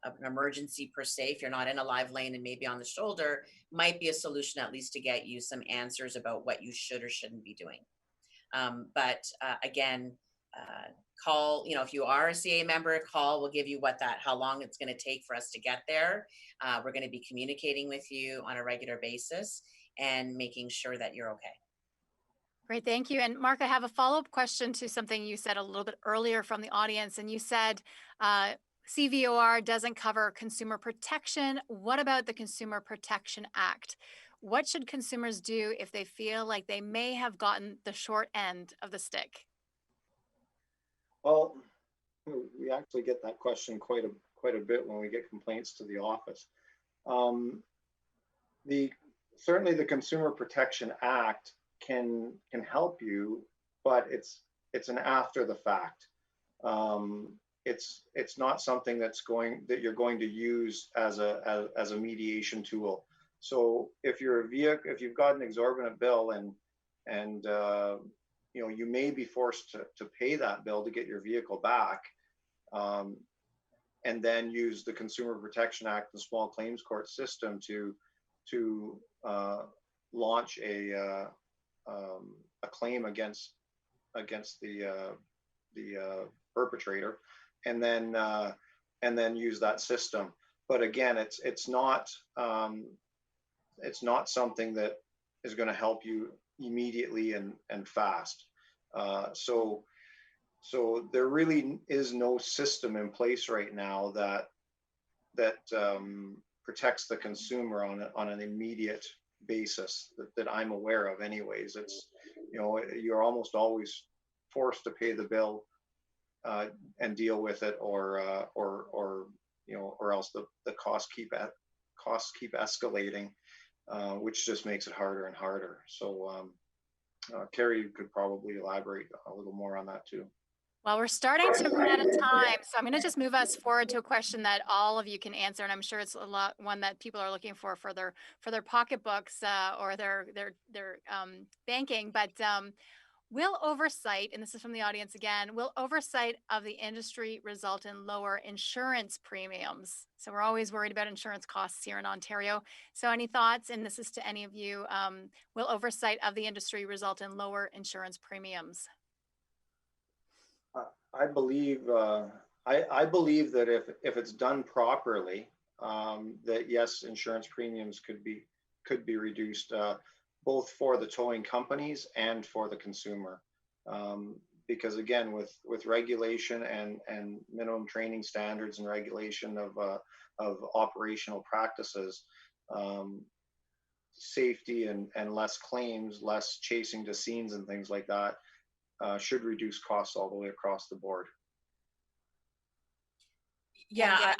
an emergency per se, if you're not in a live lane and maybe on the shoulder, might be a solution at least to get you some answers about what you should or shouldn't be doing. But again, call, if you are a CA member, call, we'll give you how long it's going to take for us to get there. We're going to be communicating with you on a regular basis and making sure that you're okay. Great, thank you. And Mark, I have a follow-up question to something you said a little bit earlier from the audience. And you said CVOR doesn't cover consumer protection. What about the Consumer Protection Act? What should consumers do if they feel like they may have gotten the short end of the stick? Well, we actually get that question quite a bit when we get complaints to the office. Certainly the Consumer Protection Act can help you, but it's an after the fact. It's not something that you're going to use as a mediation tool. So if you've got an exorbitant bill and you may be forced to pay that bill to get your vehicle back, and then use the Consumer Protection Act, the small claims court system to launch a claim against the perpetrator, and then use that system. But again, it's not something that is going to help you immediately and fast. So there really is no system in place right now that protects the consumer on an immediate basis that I'm aware of. Anyways, it's you're almost always forced to pay the bill and deal with it, or else the costs keep escalating, which just makes it harder and harder. So Carrie could probably elaborate a little more on that too. Well, we're starting to run out of time, so I'm going to just move us forward to a question that all of you can answer, and I'm sure it's one that people are looking for their pocketbooks or their banking. But will oversight, and this is from the audience again, will oversight of the industry result in lower insurance premiums? So we're always worried about insurance costs here in Ontario. So any thoughts? And this is to any of you. Will oversight of the industry result in lower insurance premiums? I believe that if it's done properly, that yes, insurance premiums could be reduced, both for the towing companies and for the consumer, because again, with regulation and minimum training standards and regulation of operational practices, safety and less claims, less chasing to scenes and things like that, should reduce costs all the way across the board. Yeah,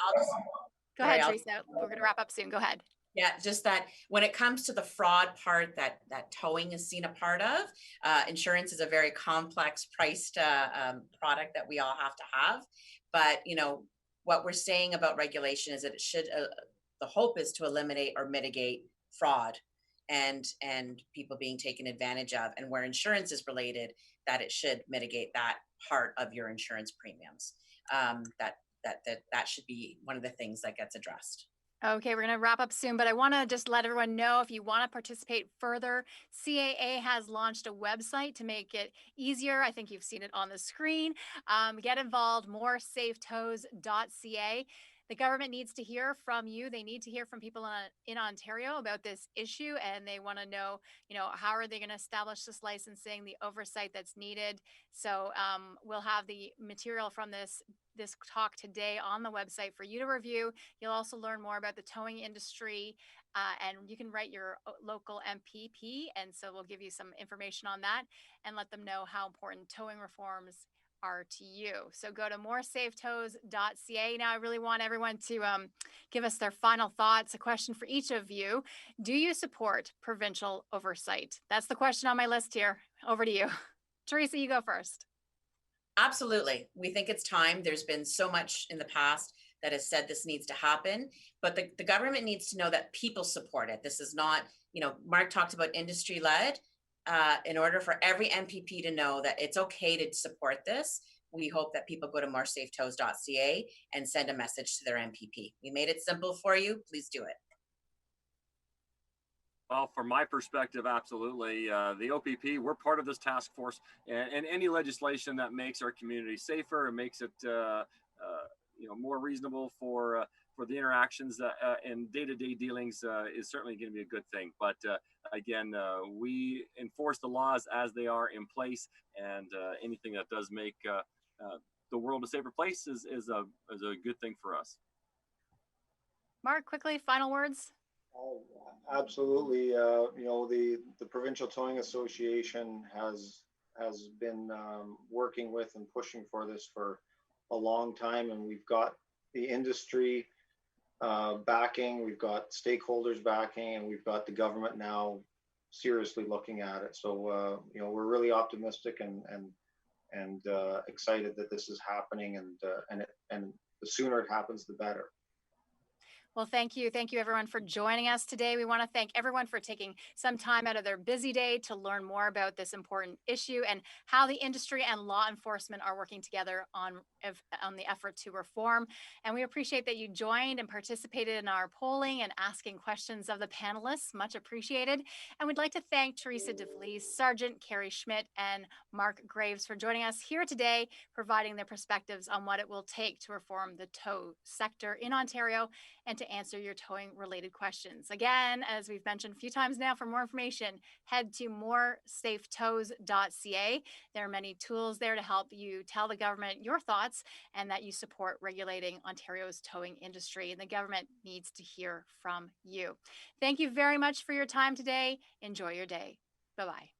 go ahead, Teresa. We're going to wrap up soon. Go ahead. Yeah, just that when it comes to the fraud part that towing is seen a part of, insurance is a very complex priced product that we all have to have. But what we're saying about regulation is that it should. The hope is to eliminate or mitigate fraud and people being taken advantage of, and where insurance is related, that it should mitigate that part of your insurance premiums. That should be one of the things that gets addressed. Okay, we're going to wrap up soon, but I want to just let everyone know, if you want to participate further, CAA has launched a website to make it easier. I think you've seen it on the screen. Get involved, MoreSafeTows.ca. The government needs to hear from you. They need to hear from people in Ontario about this issue, and they want to know, how are they going to establish this licensing, the oversight that's needed. So we'll have the material from this talk today on the website for you to review. You'll also learn more about the towing industry, and you can write your local MPP, and so we'll give you some information on that and let them know how important towing reforms are to you. So go to MoreSafeTows.ca. Now I really want everyone to give us their final thoughts. A question for each of you. Do you support provincial oversight? That's the question on my list here. Over to you. Teresa, you go first. Absolutely. We think it's time. There's been so much in the past that has said this needs to happen, but the government needs to know that people support it. This is not, Mark talked about industry-led. in order for every MPP to know that it's okay to support this, we hope that people go to MoreSafeTows.ca and send a message to their MPP. We made it simple for you. Please do it. Well, from my perspective, absolutely. The OPP, we're part of this task force, and any legislation that makes our community safer and makes it, more reasonable for the interactions and day-to-day dealings is certainly going to be a good thing. But again, we enforce the laws as they are in place, and anything that does make the world a safer place is a good thing for us. Mark, quickly, final words. Absolutely. The Provincial Towing Association has been working with and pushing for this for a long time, and we've got the industry backing, we've got stakeholders backing, and we've got the government now seriously looking at it. So we're really optimistic and excited that this is happening, and the sooner it happens, the better. Well, thank you. Thank you, everyone, for joining us today. We want to thank everyone for taking some time out of their busy day to learn more about this important issue and how the industry and law enforcement are working together on the effort to reform. And we appreciate that you joined and participated in our polling and asking questions of the panelists. Much appreciated. And we'd like to thank Teresa DeVries, Sergeant Carrie Schmidt, and Mark Graves for joining us here today, providing their perspectives on what it will take to reform the tow sector in Ontario and to answer your towing related questions. Again, as we've mentioned a few times now, for more information, head to MoreSafeTows.ca. There are many tools there to help you tell the government your thoughts and that you support regulating Ontario's towing industry. And the government needs to hear from you. Thank you very much for your time today. Enjoy your day. Bye-bye.